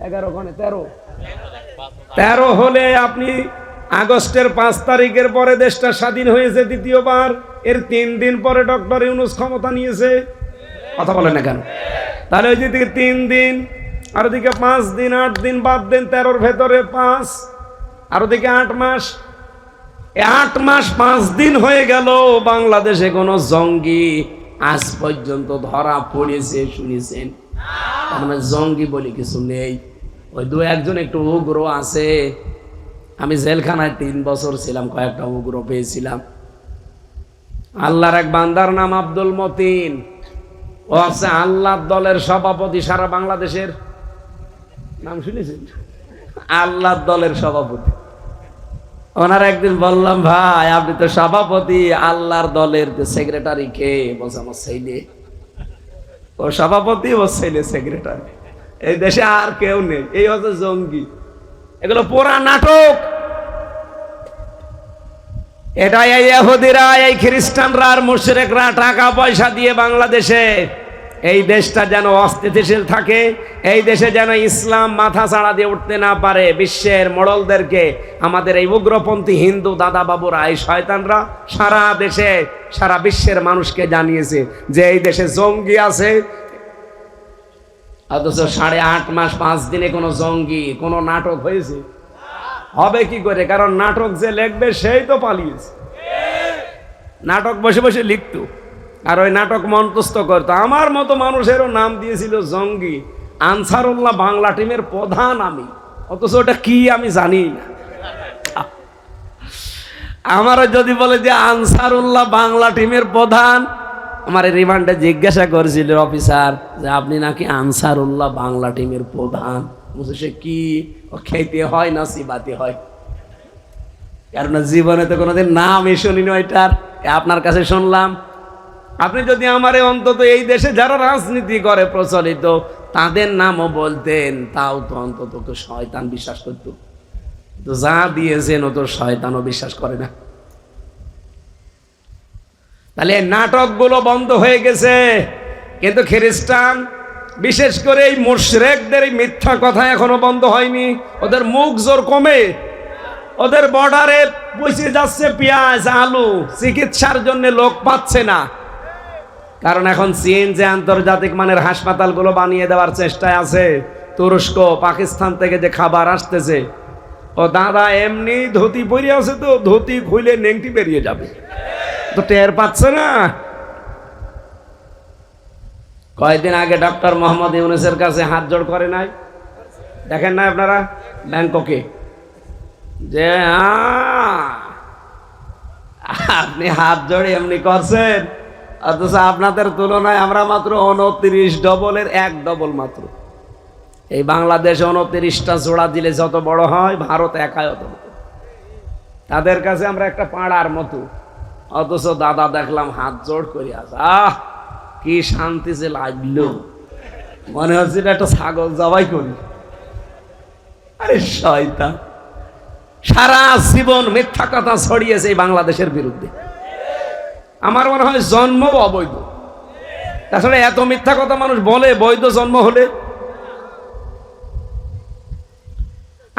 11 13 হলে আপনি আগস্টের 5 তারিখের পরে দেশটা স্বাধীন হয়েছে দ্বিতীয়বার। এর 3 দিন পরে ডক্টর ইউনূস ক্ষমতা নিয়েছে। কথা বলেন না কেন? তাহলে ওই দিকে 3 দিন, আর ওদিকে 5 দিন, 8 দিন বাদ দেন, 13-র ভেতরে 5, আর ওদিকে 8 মাস। 8 মাস 5 দিন হয়ে গেল, বাংলাদেশে কোনো জঙ্গি আজ পর্যন্ত ধরা পড়েছে শুনেছেন? তার মানে জঙ্গি বলে কিছু নেই। ওই 2-1 একটু উগ্র আছে। আমি জেলখানায় 3 বছর ছিলাম, কয়েকটা উগ্র পেয়েছিলাম। আল্লাহর এক বান্দার নাম আব্দুল মতিন, ও আছে আল্লাহর দলের সভাপতি সারা বাংলাদেশের। নাম শুনেছেন? আল্লাহর দলের সভাপতি। ওনার একদিন বললাম, ভাই আপনি তো সভাপতি, আল্লাহর দলের সেক্রেটারি কে? বলছে আমার ছেলে। ও সভাপতি, ও ছেলে সেক্রেটারি। এই দেশে আর কেউ নেই। এই হচ্ছে জঙ্গি। এগুলো পুরা নাটক। এটা এই ইহুদিরা, এই খ্রিস্টানরা আর মুশরিকরা টাকা পয়সা দিয়ে বাংলাদেশে এই দেশটা যেন অস্থিতিশীল থাকে, এই দেশে যেন ইসলাম মাথা চাড়া দিয়ে উঠতে না পারে। বিশ্বের মোড়লদেরকে, আমাদের এই উগ্রপন্থী হিন্দু দাদা বাবুরা, এই শয়তানরা সারা দেশে, সারা বিশ্বের মানুষকে জানিয়েছে যে এই দেশে জঙ্গি আছে। অথচ 8.5 মাস 5 দিনে কোনো জঙ্গি, কোনো নাটক হয়েছে? হবে কি করে? কারণ নাটক যে লিখবে সেই তো পালিয়েছে। নাটক বসে বসে লিখতো, আর ওই নাটক মন্তস্থ করতো। আমার মতো মানুষেরও নাম দিয়েছিল জঙ্গি। আনসারুল্লাহ বাংলা টিমের প্রধান আমি, অথচ ওটা কি আমি জানি না। আমারও যদি বলে যে আনসারুল্লাহ বাংলা টিমের প্রধান, আমার রিমান্ডে জিজ্ঞাসা করেছিল অফিসার যে আপনি নাকি আনসারুল্লাহ বাংলা টিমের প্রধান। বুঝে সে কি, ও খেতে হয় না সিবাতে হয়? কারণ জীবনে তো কোনোদিন নামই শুনিনি ওইটার, আপনার কাছে শুনলাম। আপনি যদি আমারে অন্তত এই দেশে যারা রাজনীতি করে প্রচলিত তাদের নামও বলতেন, তাও তো অন্তত শয়তান বিশ্বাস করত। তো যা দিয়েছেন ও তো শয়তানও বিশ্বাস করে না। তাহলে নাটকগুলো বন্ধ হয়ে গেছে, কিন্তু খ্রিস্টান বিশেষ করে এই মুশরিকদের এই মিথ্যা কথা এখনো বন্ধ হয়নি। ওদের মুখ জোর কমে, ওদের বর্ডারে পৌঁছে যাচ্ছে পেঁয়াজ, আলু, চিকিৎসার জন্য লোক পাচ্ছে না। কারণ এখন চীন যে আন্তর্জাতিক মানের হাসপাতালগুলো বানিয়ে দেওয়ার চেষ্টায় আছে, তুরস্ক, পাকিস্তান থেকে যে খাবার আসতেছে, ও দাদা এমনি ধুতি পরে আছে, তো ধুতি খুলে নেংটি বেরিয়ে যাবে, তো টের পাচ্ছে না। কয়েকদিন আগে ডক্টর মোহাম্মদ ইউনূসের কাছে হাত জোড় করে নাই, দেখেন না আপনারা ব্যাংককে, যে আপনি হাত জোড়ে এমনি করছেন, অথচ আপনাদের তুলনায় আমরা মাত্র 29 ডবলের 1 ডবল মাত্র। এই বাংলাদেশ 29টা জোড়া দিলে যত বড় হয়, ভারত একাই অত। তাদের কাছে আমরা একটা পাড়ার মতো, অথচ দাদা দেখলাম হাত জোড় করে আছে। কি শান্তি যে লাগলো, মনে হচ্ছে একটা ছাগল জবাই করি। আরে শয়তান, সারা জীবন মিথ্যা কথা ছড়িয়েছে এই বাংলাদেশের বিরুদ্ধে। আমার মনে হয় জন্ম অবৈধ। তাছাড়া এত মিথ্যা কথা মানুষ বলে বৈধ জন্ম হলে।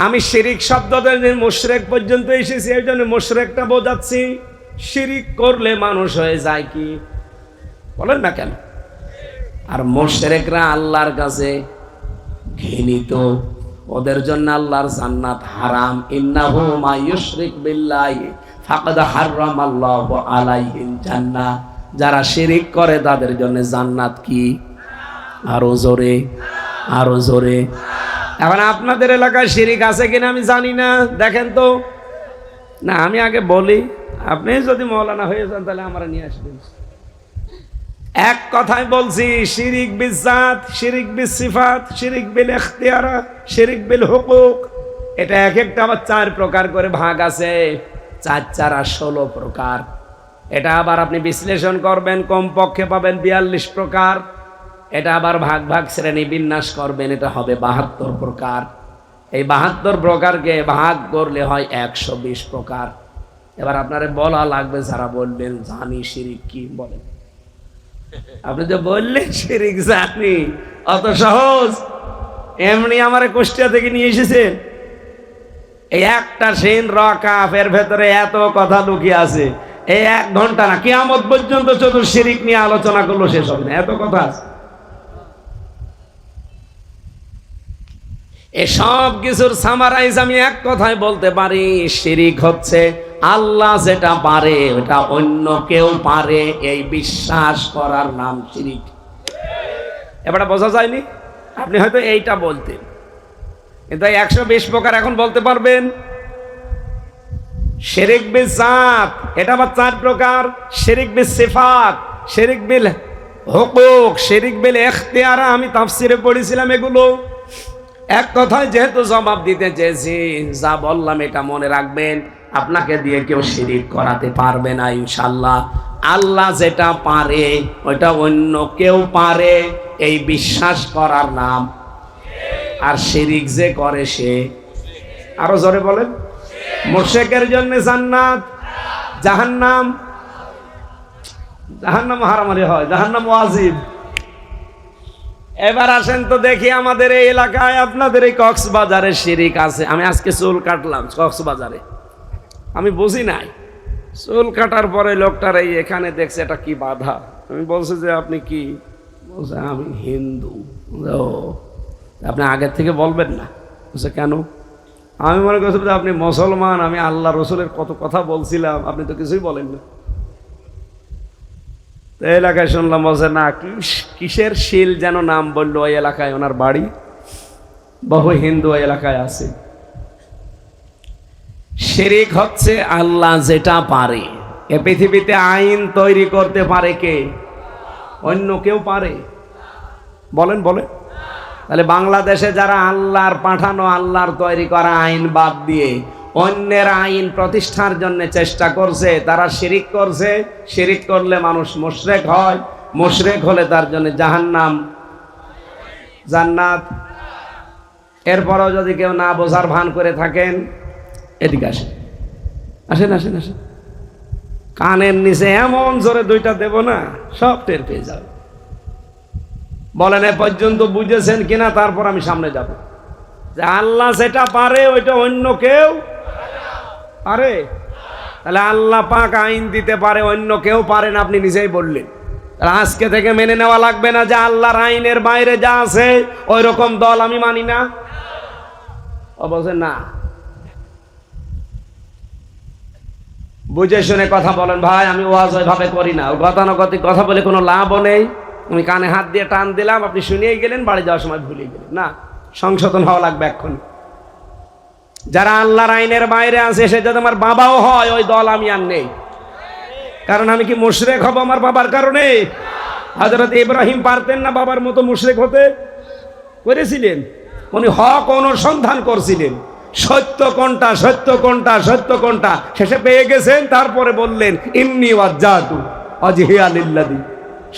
আমি শিরিক শব্দটা মুশরিক পর্যন্ত এসেছি, এই জন্য মুশরিকটা বোঝাচ্ছি। শিরিক করলে মানুষ হয়ে যায় কি বলেন না কেন? আর মুশরিকরা আল্লাহর কাছে ঘৃণিত, ওদের জন্য আল্লাহর জান্নাত হারাম। ইন্নাহু মা ইউশরিক বিল্লাহি ফাকাদ হারামাল্লাহু আলাইহিল জান্নাহ। যারা শিরিক করে তাদের জন্য জান্নাত কি? আরো জোরে, আরো জোরে। এখন আপনাদের এলাকায় শিরিক আছে কিনা আমি জানি না, দেখেন তো। না আমি আগে বলি, আপনি যদি মৌলানা হয়ে যান তাহলে আমরা নিয়ে আসবেন। এক কথাই বলছি, শিরিক বিল জাত, শিরিক বিল সিফাত, শিরিক বিল ইখতিয়ারা, শিরিক বিল হুকুক, এটা এক একটা আবার 4 প্রকার করে ভাগ আছে। 4 4 16 প্রকার। এটা আবার আপনি বিশ্লেষণ করবেন, কমপক্ষে পাবেন 42 প্রকার। এটা আবার ভাগ ভাগ শ্রেণী বিন্যাস করবেন, এটা হবে 72 প্রকার। এই 72 প্রকারকে ভাগ করলে হয় 120 প্রকার। এবার আপনারে বলা লাগবে, যারা বলবেন জানি শিরিক কি, বলেন। আপনি যে বললেন শিরিক জানি, অত সহজ? এমনি আমার কুষ্টিয়া থেকে নিয়ে এসেছেন? এই একটা সিন র কাফ, এর ভেতরে এত কথা লুকিয়ে আছে। এই 1 ঘন্টা না, কিয়ামত পর্যন্ত চতুর শিরিক নিয়ে আলোচনা করলো শেষ হবে না, এত কথা আছে। এসব কিছুর সামারাইজ আমি এক কথায় বলতে পারি, শিরিক হচ্ছে আল্লাহ যেটা পারে ওটা অন্য কেউ পারে, এই বিশ্বাস করার নাম শিরিক। এবারে বোঝা যায়নি? আপনি হয়তো এইটা বলতেন, কিন্তু 120 প্রকার এখন বলতে পারবেন। শিরিক বিল জাত, এটা আবার 4 প্রকার। শিরিক বিল সিফাত, শিরিক বিল হুকুক, শিরিক বিল ইখতিয়ারা, আমি তাফসিরে পড়েছিলাম এগুলো। এক কথায় যেহেতু জবাব দিতে চেয়েছি, যা বললাম এটা মনে রাখবেন। আপনাকে দিয়ে কেউ শিরিক করাতে পারবে না ইনশাআল্লাহ। আল্লাহ যেটা পারে ওইটা অন্য কেউ পারে, এই বিশ্বাস করার নাম। আর শিরিক যে করে সে, আরো জোরে বলেন, মুশরিকের জন্য জান্নাত, জাহান্নাম। জাহান্নাম হারামারি হয়, জাহান্নাম ওয়াজিব। এবার আসেন তো দেখি আমাদের এই এলাকায়, আপনাদের এই কক্সবাজারে শিরিক আছে। আমি আজকে চুল কাটলাম কক্সবাজারে, আমি বুঝি নাই। চুল কাটার পরে লোকটার এই এখানে দেখছে এটা কি বাধা। আমি বলছি যে আপনি কি? বলছে আমি হিন্দু। ও, আপনি আগের থেকে বলবেন না? বলছে কেন? আমি মনে করছিলাম যে আপনি মুসলমান, আমি আল্লাহ রসুলের কত কথা বলছিলাম, আপনি তো কিছুই বলেন না। এলাকায় শুনলাম বলছে না, কিসের শিল যেন নাম বললো, ওই এলাকায় ওনার বাড়ি, বহু হিন্দু ওই এলাকায় আছে। শিরিক হচ্ছে আল্লাহ যেটা পারে। এ পৃথিবীতে আইন তৈরি করতে পারে কে? অন্য কেউ পারে? বলেন বলেন। তাহলে বাংলাদেশে যারা আল্লাহর পাঠানো, আল্লাহর তৈরি করা আইন বাদ দিয়ে অন্যের আইন প্রতিষ্ঠার জন্য চেষ্টা করছে, তারা শিরিক করছে। শিরিক করলে মানুষ মুশরিক হয়, মুশরিক হলে তার জন্য জাহান্নাম, জান্নাত। এরপরও যদি কেউ না বোঝার ভান করে থাকেন, এদিকে আসেন, আসেন আসেন আসেন। কানের নিচে এমন জোরে 2টা দেব না, সব টের পেয়ে যাবে। বলেন এ পর্যন্ত বুঝেছেন কিনা, তারপর আমি সামনে যাব। যে আল্লাহ যেটা পারে ওইটা অন্য কেউ পারে। তাহলে আল্লাহ পাক আইন দিতে পারে, অন্য কেউ পারে না, আপনি নিজেই বললেন। তাহলে আজকে থেকে মেনে নেওয়া লাগবে না যে আল্লাহর আইনের বাইরে যা আছে ওই রকম দল আমি মানি না। অবশ্যই না। বুঝে শুনে কথা বলেন ভাই, আমি ওয়াজ ওইভাবে করি না। গতানুগতিক কথা বলে কোনো লাভও নেই। আমি কানে হাত দিয়ে টান দিলাম, আপনি শুনিয়েই গেলেন, বাড়ি যাওয়ার সময় ভুলে গেলেন। না, সংশোধন হওয়া লাগবে এখন। যারা আল্লাহর আইনের বাইরে আছে, সে যদি আমার বাবাও হয়, ওই দল আমি আর নেই। কারণ আমি কি মুশরিক হব আমার বাবার কারণে? হযরত ইব্রাহিম পারতেন না বাবার মতো মুশরিক হতে? করেছিলেন। উনি হক অনুসন্ধান করছিলেন, সত্য কোনটা, সত্য কোনটা, সত্য কোনটা, শেষে পেয়ে গেছেন। তারপরে বললেন ইন্নী ওয়াজ্জাহতু ওয়াজহিয়া লিল্লাযী।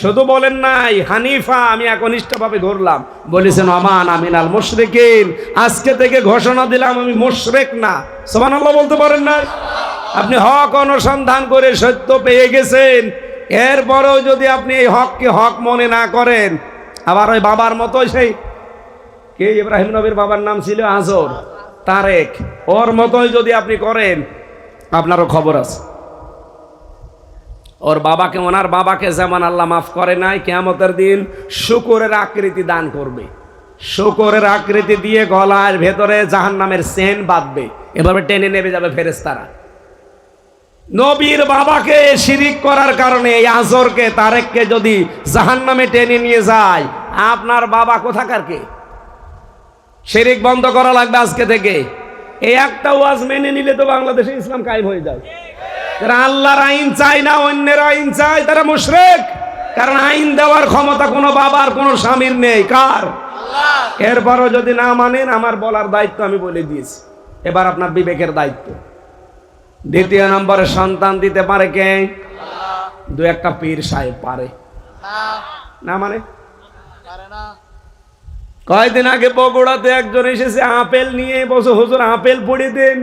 শুধু বলেন নাই হানিফা, আমি একনিষ্ঠভাবে ধরলাম। বলেছেন আমান আমিনাল মুশরিকিন, আজকে থেকে ঘোষণা দিলাম আমি মুশরিক না। সুবহানাল্লাহ বলতে পারেন না? আপনি হক অনুসন্ধান করে সত্য পেয়ে গেছেন, এরপরেও যদি আপনি এই হককে হক মনে না করেন, আবার ওই বাবার মতোই সেই কে ইব্রাহিম নবীর বাবার নাম ছিল আজর, তারেক, ওর মতোই যদি আপনি করেন, আপনারও খবর আছে। ওর বাবাকে, ওনার বাবাকে যেমন আল্লাহ মাফ করে নাই, কিয়ামতের দিন শুকরের আকৃতি দান করবে, শুকরের আকৃতি দিয়ে গলার ভেতরে জাহান্নামের চেন বাঁধবে, এভাবে টেনে নেবে যাবে ফেরেশতারা। নবীর বাবাকে শিরিক করার কারণে এই আজরকে, তারেককে যদি জাহান্নামে টেনে নিয়ে যায়, আপনার বাবা কোথাকার কে? শিরিক বন্ধ করা লাগবে আজকে থেকে। এই একটা ওয়াজ মেনে নিলে তো বাংলাদেশে ইসলাম কায়েম হয়ে যায়। যারা আল্লাহর আইন চায় না, অন্যের আইন চায়, তারা মুশরিক। কারণ আইন দেওয়ার ক্ষমতা কোনো বাবার, কোনো স্বামীর নেই, কার? আল্লাহ। এরপরও যদি না মানেন, আমার বলার দায়িত্ব আমি বলে দিয়েছি, এবার আপনার বিবেকের দায়িত্ব। দ্বিতীয় নম্বরে সন্তান দিতে পারে কে? দু একটা পীর সাহেব পারে না, মানে কয়েকদিন আগে বগুড়াতে একজন এসেছে আপেল নিয়ে, বসে হুজুর আপেল পড়ে দেন।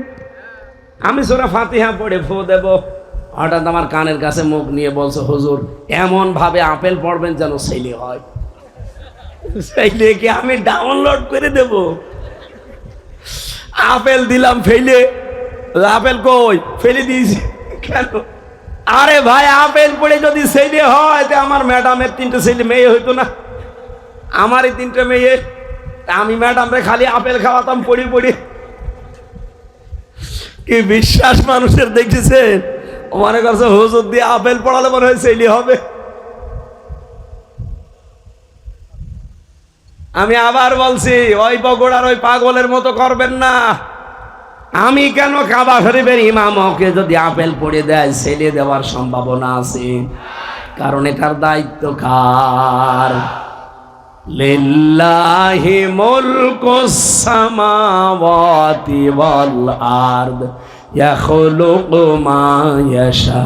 আমি সূরা ফাতিহা পড়ে ফু দেব, হঠাৎ আমার কানের কাছে মুখ নিয়ে বলছে, হুজুর এমন ভাবে আপেল পড়বেন যেন ছেলে হয়। ছেলে কি আমি ডাউনলোড করে দেব? আপেল দিলাম ফেলে, আপেল কই ফেলে দিয়েছি কেন? আরে ভাই, আপেল পড়ে যদি ছেলে হয়, তো আমার ম্যাডামের 3টে ছেলে মেয়ে হইতো না? আমারই 3টে মেয়ে, আমি ম্যাডামরে খালি আপেল খাওয়াতাম পড়ি পড়ি। কি বিশ্বাস মানুষের দেখেছেন? মনে করছে হুজুর দিয়ে আপেল পড়ালে মনে হয় ছেলে হবে। আমি আবার বলছি, ওই বগুড়ার ওই পাগলের মতো করবেন না। আমি কেন কাবা শরীফের ইমামকে যদি আপেল পড়ে দেয়, ছেলে দেওয়ার সম্ভাবনা আছে, কারণ এটার দায়িত্ব কার? লিল্লাহি মুলকুস সামাওয়াতি ওয়াল আরদ ইয়াখলুকু মা ইয়াশা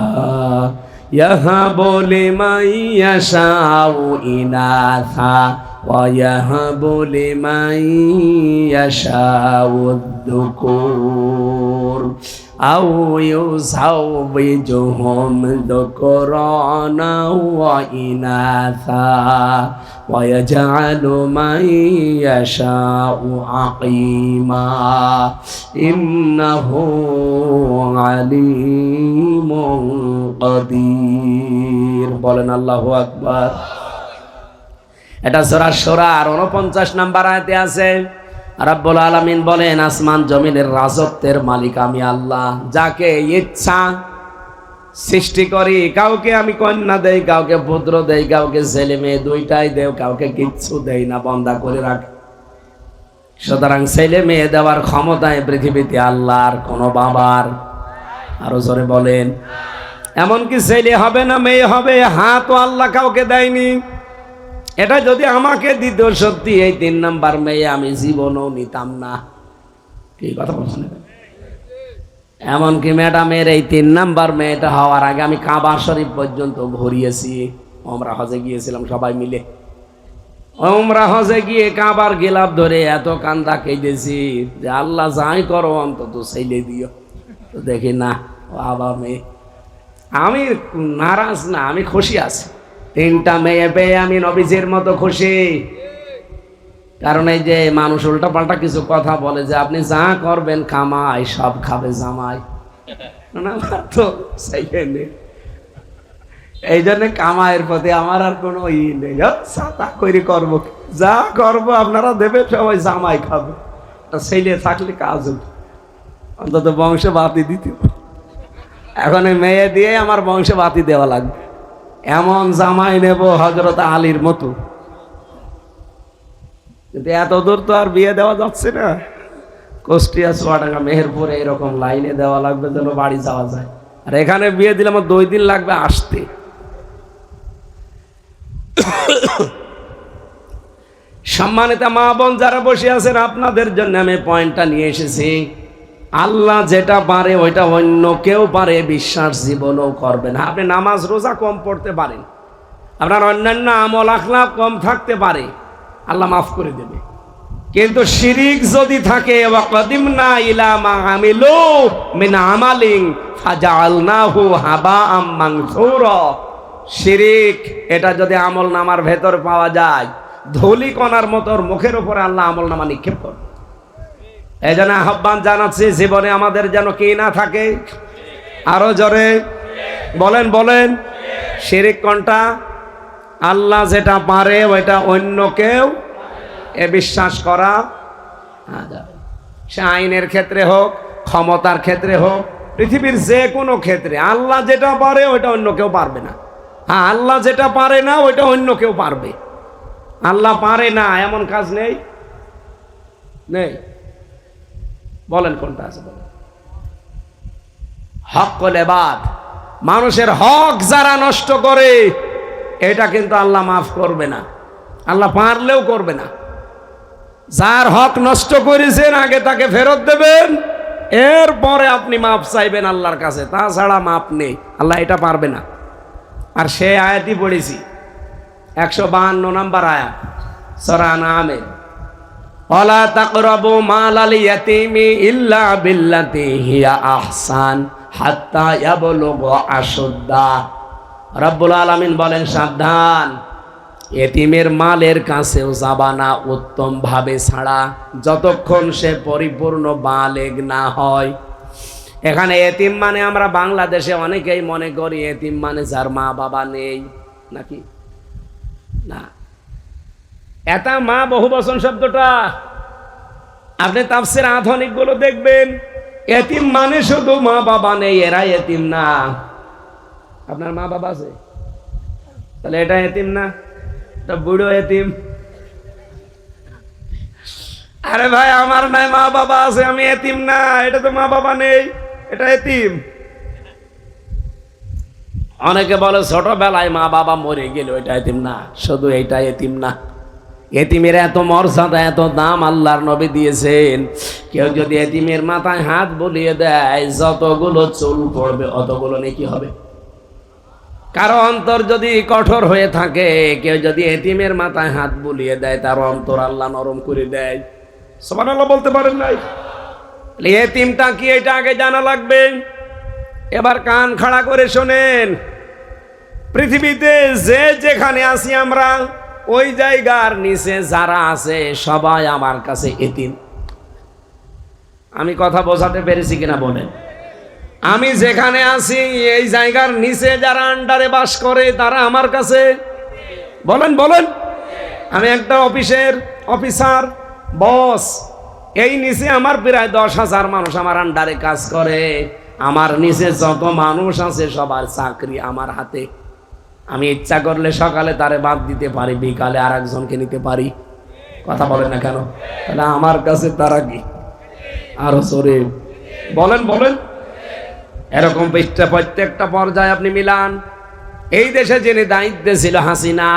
ইয়াহাবু লিমান ইয়াশাউ ইনাসা ওয়া ইয়াহাবু লিমান ইয়াশাউ যুকুর আও ইউযাওবিজুহুম যুকরানা ওয়া ইনাসা ওয়া ইয়াজআলু মান ইয়াশাউ আকিমা ইন্নাহু আলিমুন কাদির। বলেন আল্লাহু আকবার। এটা সূরা শুরার 49 নম্বর আয়াতে আছে। রাব্বুল আলামিন বলেন, আসমান জমিনের রাজত্বের মালিক আমি আল্লাহ, যাকে ইচ্ছা সৃষ্টি করি। কাউকে আমি কন্যা দেই, কাউকে পুত্র দেই, কাউকে ছেলে মেয়ে দুইটাই দেও, কাউকে কিচ্ছু দেই না, বন্ধা করে রাখি। সুতরাং ছেলে মেয়ে দেওয়ার ক্ষমতায় পৃথিবীতে আল্লাহর কোনো বাবার। আরো জোরে বলেন। এমনকি ছেলে হবে না মেয়ে হবে, হাতও আল্লাহ কাউকে দেয়নি। এটা যদি আমাকে দিত, সত্যি এই 3 নাম্বার মেয়ে আমি জীবনও নিতাম না। কি কথা বলছেন? এমনকি ম্যাডামের এই 3 নাম্বার মেয়েটা হওয়ার আগে আমি কাবা শরীফ পর্যন্ত ঘুরিয়েছি। ওমরা হজে গিয়েছিলাম সবাই মিলে। ওমরা হজে গিয়ে কাবার গিলাফ ধরে এত কান্দা কেঁদেছি যে আল্লাহ যাই করো অন্তত ছেলে দিও। তো দেখি না, বাবা মেয়ে। আমি নারাজ না, আমি খুশি আছি। 3টা মেয়ে পেয়ে আমি নবীজির মতো খুশি। কারণ এই যে মানুষ উল্টা পাল্টা কিছু কথা বলে যে আপনি যা করবেন কামাই, সব খাবে জামাই। না, তো এই জন্য কামাইয়ের প্রতি আমার আর কোনো ই নেই। ছাতা করে করবো, যা করবো আপনারা দেবে, সবাই জামাই খাবে। ছেলে থাকলে কাজ হতো, অন্তত বংশে বাতি দিতে। এখন এই মেয়ে দিয়ে আমার বংশে বাতি দেওয়া লাগবে। এমন জামাই নেব হযরত আলীর মতো। কিন্তু এত দূর তো আর বিয়ে দেওয়া যাচ্ছে না। কুষ্টিয়া, চুয়াডাঙ্গা, মেহেরপুরে এরকম লাইনে দেওয়া লাগবে যেন বাড়ি যাওয়া যায়। আর এখানে বিয়ে দিলে আমার 2 দিন লাগবে আসতে। সম্মানিত মা বোন যারা বসে আছেন, আপনাদের জন্য আমি পয়েন্টটা নিয়ে এসেছি। আল্লাহ যেটা পারে ওইটা অন্য কেউ পারে বিশ্বাস জীবনও করবে না। আপনি নামাজ রোজা কম পড়তে পারেন, আপনার অন্যান্য আমল আখলাক কম থাকতে পারে, আল্লাহ মাফ করে দেবে। কিন্তু শিরিক যদি থাকে, ওয়াকাদিমনা ইলা মা আমিলু মিন আমালিন ফাজআলনাহু হাবাআম মানসুরা, শিরিক, এটা যদি আমল নামার ভেতর পাওয়া যায়, ধুলি কণার মতো ওর মুখের উপরে আল্লাহ আমল নামা নিক্ষেপ করে। এই জন্য আহ্বান জানাচ্ছি, জীবনে আমাদের যেন কি না থাকে, আরো জোরে বলেন বলেন। শিরিক কোনটা? আল্লাহ যেটা পারে ওইটা অন্য কেউ এ বিশ্বাস করা না যাবে। সে আইনের ক্ষেত্রে হোক, ক্ষমতার ক্ষেত্রে হোক, পৃথিবীর যে কোনো ক্ষেত্রে আল্লাহ যেটা পারে ওইটা অন্য কেউ পারবে না। হ্যাঁ, আল্লাহ যেটা পারে না ওইটা অন্য কেউ পারবে। আল্লাহ পারে না এমন কাজ নেই, নেই। বলেন কোনটা আছে বলেন। হক্কুল ইবাদ, মানুষের হক যারা নষ্ট করে এটা কিন্তু আল্লাহ মাফ করবে না, আল্লাহ পারলেও করবে না। যার হক নষ্ট করেছেন আগে তাকে ফেরত দেবেন, এরপরে আপনি মাফ চাইবেন আল্লাহর কাছে, তাছাড়া মাফ নেই। আল্লাহ এটা পারবে না। আর সে আয়াতই পড়েছি 152 নম্বর আয়াত সূরা আনআমে, ওয়ালা তাকরাবু মালাল ইয়াতীমি ইল্লা বিল্লাতি হিয়া আহসান হাত্তা ইয়াবলুগা আশুদ্দা। রব্বুল আলামিন বলেন, সাবধান, এতিমের মালের কাছেও যাবা না উত্তম ভাবে ছাড়া, যতক্ষণ সে পরিপূর্ণ বালেগ না হয়। এখানে এতিম মানে আমরা বাংলাদেশে অনেকেই মনে করি এতিম মানে যার মা বাবা নেই, নাকি না। এটা মা বহুবচন শব্দটা আপনি তাফসীর আধুনিক গুলো দেখবেন, এতিম মানে শুধু মা বাবা নেই, এরা এতিম না। আপনার মা বাবা আছে, তাহলে এটা এতিম না, এটা বুড়ো এতিম। আরে ভাই, আমার নাই মা বাবা আছে, আমি এতিম না, এটা তো মা বাবা নেই, এটা এতিম। অনেকে বলে ছোটবেলায় মা বাবা মরে গেল, এটা এতিম না, শুধু এইটা এতিম না। এতিমের এত মর্যাদা, এত দাম আল্লাহর নবী দিয়েছেন। কেউ যদি এতিমের মাথায় হাত বুলিয়ে দেয়, যতগুলো চুল পড়বে অতগুলো নেকি হবে। কারো অন্তর যদি কঠোর হয়ে থাকে, কেউ যদি এতিমের মাথায় হাত বুলিয়ে দেয়, তার অন্তর আল্লাহ নরম করে দেয়। সুবহানাল্লাহ বলতে পারেন নাই? এতিমটা কি এটা আগে জানা লাগবে। এবার কান খাড়া করে শোনেন, পৃথিবীতে যে যেখানে আছি আমরা, ওই জায়গার নিচে যারা আছে সবাই আমার কাছে এতিম। আমি কথা বোঝাতে পেরেছি কিনা বলেন? আমি যেখানে আছি এই জায়গার নিচে যারা আন্ডারে বাস করে তারা আমার কাছে, বলেন বলেন। আমি একটা অফিসের অফিসার, বস, এই নিচে আমার প্রায় 10,000 মানুষ আমার আন্ডারে কাজ করে। আমার নিচে যত মানুষ আছে সবার চাকরি আমার হাতে। আমি ইচ্ছা করলে সকালে তারে বাদ দিতে পারি, বিকালে আর একজনকে নিতে পারি। কথা বলেন না কেন? তাহলে আমার কাছে তারা কি? আরো জোরে বলেন বলেন। এরকম প্রত্যেকটা পর্যায়ে আপনি মিলান। এই দেশে যিনি দায়িত্বে ছিল হাসিনা,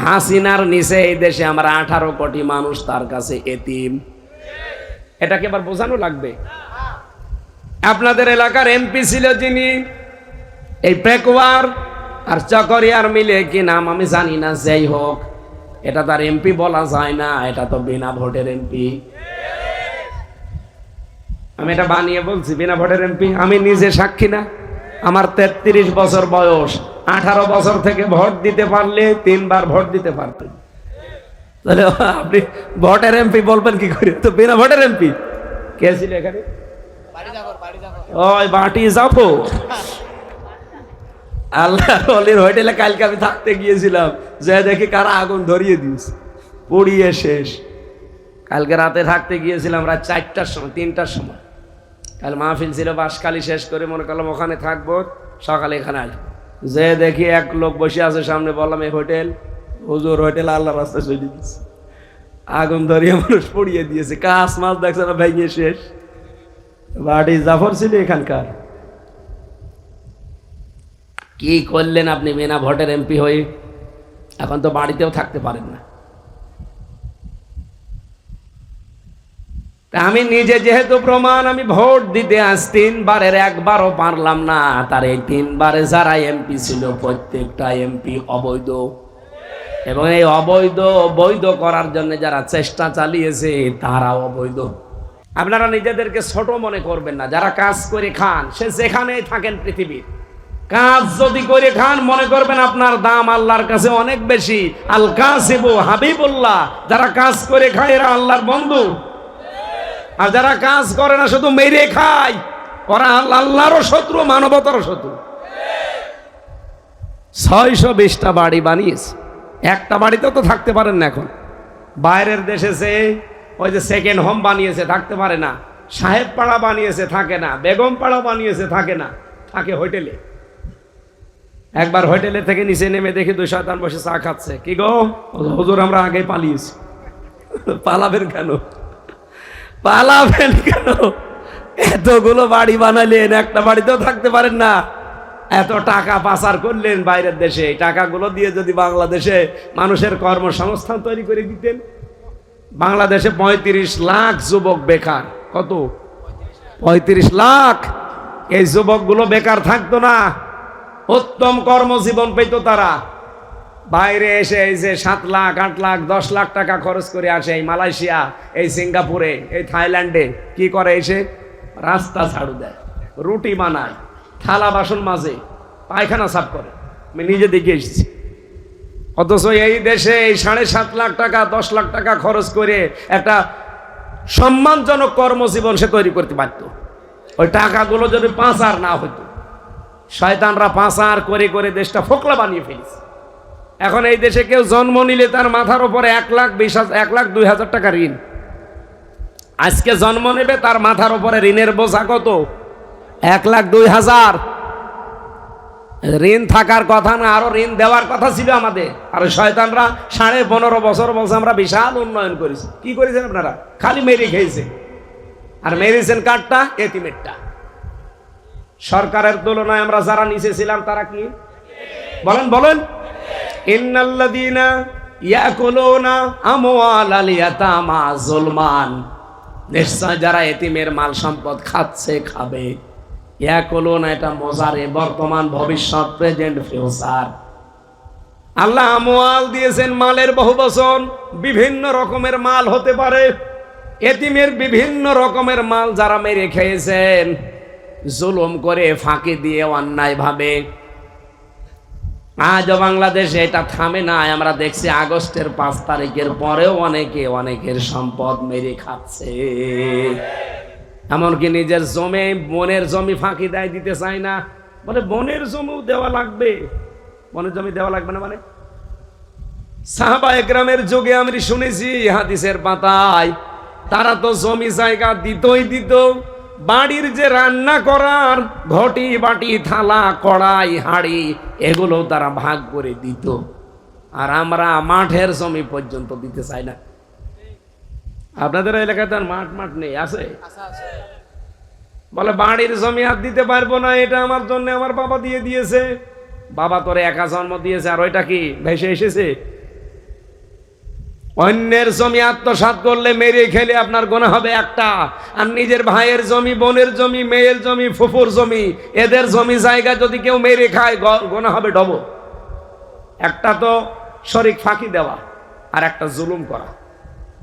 হাসিনার নিচে এই দেশে আমরা 18 কোটি মানুষ তার কাছে এতিম। এটাকে এবার বোঝানো লাগবে। আপনাদের এলাকার এমপি ছিল যিনি, এই পেকুয়ার আর চকরিয়ার মিলে কি নাম আমি জানি না, যাই হোক, এটা তার এমপি বলা যায় না, এটা তো বিনা ভোটের এমপি। আমি এটা বানিয়ে বলছি বিনা ভোটের এমপি, আমি নিজে সাক্ষী না। আমার 33 বছর বয়স, 18 বছর থেকে ভোট দিতে পারলে 3 বার ভোট দিতে পারতেন। তাহলে আপনি ভোটের এমপি বলবেন কি করে? তো বিনা ভোটের এমপি কে ছিল এখানে? ওই বাটি যাবো। আল্লাহ অলির হোটেলে কালকে আমি থাকতে গিয়েছিলাম, যে দেখি কারা আগুন ধরিয়ে দিয়েছে, পুড়িয়ে শেষ। কালকে রাতে থাকতে গিয়েছিলাম রাত 4টার সময়, 3টার সময়। কাল মাহফিল ছিল, বাঁশখালী শেষ করে মনে করলাম ওখানে থাকবো, সকালে এখানে আসবো। যে দেখি এক লোক বসে আছে সামনে, বললাম এই হোটেল, হুজুর হোটেল আল্লাহ রাস্তায় চলে দিচ্ছে, আগুন ধরিয়ে মানুষ পুড়িয়ে দিয়েছে, কাজ মাছ দেখছে না, ভেঙে শেষ। বাড়ি জাফর ছিল এখানকার। কি করলেন আপনি বিনা ভোটের এমপি হয়ে? এখন তো বাড়িতেও থাকতে পারেন না। আমি নিজে যেহেতু প্রমাণ, আমি ভোট দিতে আজ 3 বারের একবারও পারলাম না। তার এই 3 বারে যারা এমপি ছিল প্রত্যেকটা এমপি অবৈধ, এবং এই বৈধ করার জন্য যারা চেষ্টা চালিয়েছে তারা অবৈধ। আপনারা নিজেদেরকে ছোট মনে করবেন না। যারা কাজ করে খান, সে যেখানেই থাকেন পৃথিবীর, কাজ যদি করে খান মনে করবেন আপনার দাম আল্লাহর কাছে অনেক বেশি। আল কাসিবু হাবিবুল্লাহ, যারা কাজ করে খায় এরা আল্লাহর বন্ধু। আর যারা কাজ করে না শুধু মেরে খায় ওরা আল্লাহরও শত্রু, মানবতারও শত্রু। 620টা বাড়ি বানিয়েছে, একটা বাড়িতে তো থাকতে পারেন না। এখন বাইরের দেশে যে ওই যে সেকেন্ড হোম বানিয়েছে থাকতে পারে না, সাহেব পাড়া বানিয়েছে থাকে না, বেগম পাড়া বানিয়েছে থাকে না, থাকে হোটেলে। একবার হোটেলে থেকে নিচে নেমে দেখি 2 শয়তান বসে চা খাচ্ছে। কি গো হুজুর, আমরা আগে পালিয়েছি। পালাবেন কেন? পালাবেন কেন? এতগুলো বাড়ি বানালেন, একটা বাড়িতেও থাকতে পারেন না। এত টাকা পাচার করলেন বাইরের দেশে, টাকাগুলো দিয়ে যদি বাংলাদেশে মানুষের কর্মসংস্থান তৈরি করে দিতেন। বাংলাদেশে 35 লাখ যুবক বেকার। কত? 35 লাখ। এই যুবকগুলো বেকার থাকতো না, উত্তম কর্মজীবন পেত তারা। বাইরে এসে এই যে 7 লাখ 8 লাখ 10 লাখ টাকা খরচ করে আসে এই মালয়েশিয়া, এই সিঙ্গাপুরে, এই থাইল্যান্ডে। কি করে? এসে রাস্তা ঝাড়ু দেয়, রুটি বানায়, থালা বাসন মাজে, পায়খানা সাফ করে। আমি নিজে দেখে এসেছি। অথচ এই দেশে এই 7.5 লাখ টাকা 10 লাখ টাকা খরচ করে একটা সম্মানজনক কর্মজীবন সে তৈরি করতে পারত। ওই টাকাগুলো যদি পাচার না হতো। শয়তানরা পাচার করে করে দেশটা ফোকলা বানিয়ে ফেলেছে। এখন এই দেশে কেউ জন্ম নিলে তার মাথার উপরে 1,02,000 টাকা ঋণ। আজকে জন্ম নেবে, তার মাথার উপরে ঋণের বোঝা কত? 1,02,000। ঋণ থাকার কথা না, আরো ঋণ দেওয়ার কথা ছিল আমাদের। আর শয়তানরা 15.5 বছর বলছে আমরা বিশাল উন্নয়ন করেছি। কি করেছেন আপনারা? খালি মেরে খেয়েছে। আর মেরেছেন কারটা? এতিমেরটা। সরকারের তুলনায় আমরা যারা নিচে ছিলাম তারা কি বলেন? বলেন। ইন্নাল্লাযীনা ইয়াকুলুনা আমওয়ালাল ইয়াতামা যুলমান, নিশ্চয় যারা এতিমের মাল সম্পদ খাচ্ছে, খাবে। ইয়াকুলুনা এটা মজারে, বর্তমান, ভবিষ্যৎ, প্রেজেন্ট, ফিউচার। আল্লাহ আমওয়াল দিয়েছেন, মালের বহুবচন। বিভিন্ন রকমের মাল হতে পারে। এতিমের বিভিন্ন রকমের মাল যারা মেরে খেয়েছেন, জুলুম করে, ফাঁকি দিয়ে, অন্যায় ভাবে। আজও বাংলাদেশে এটা থামে না। আমরা দেখছি আগস্টের 5 তারিখের পরেও অনেকের সম্পদ মেরে খাচ্ছে। এমনকি নিজের জমি, বনের জমি ফাঁকি দেয়, দিতে চায় না। বলে বনের জমিও দেওয়া লাগবে। বনের জমি দেওয়া লাগবে না মানে? সাহাবা একরামের যুগে আমি শুনেছি হাদিসের পাতায়, তারা তো জমি জায়গা দিতই দিত। বাড়ির যে রান্না করার ঘটি, বাটি, থালা, কড়াই, হাঁড়ি, এগুলো তারা ভাগ করে দিত। আর আমরা মাঠের জমি পর্যন্ত দিতে চাই না। আপনাদের এলাকায় তার মাঠ নেই? আছে? বলে বাড়ির জমি আর দিতে পারবো না, এটা আমার জন্য আমার বাবা দিয়ে দিয়েছে। বাবা তোরে একা জন্ম দিয়েছে, আর ওইটা কি ভেসে এসেছে? অন্যের জমি আত্মসাৎ করলে, মেরে খেলে আপনার গুনাহ হবে একটা। আর নিজের ভাইয়ের জমি, বোনের জমি, মেয়ের জমি, ফুফুর জমি, এদের জমি জায়গা যদি কেউ মেরে খায় গুনাহ হবে ডবল। একটা তো শরীক ফাঁকি দেওয়া, আর একটা জুলুম করা।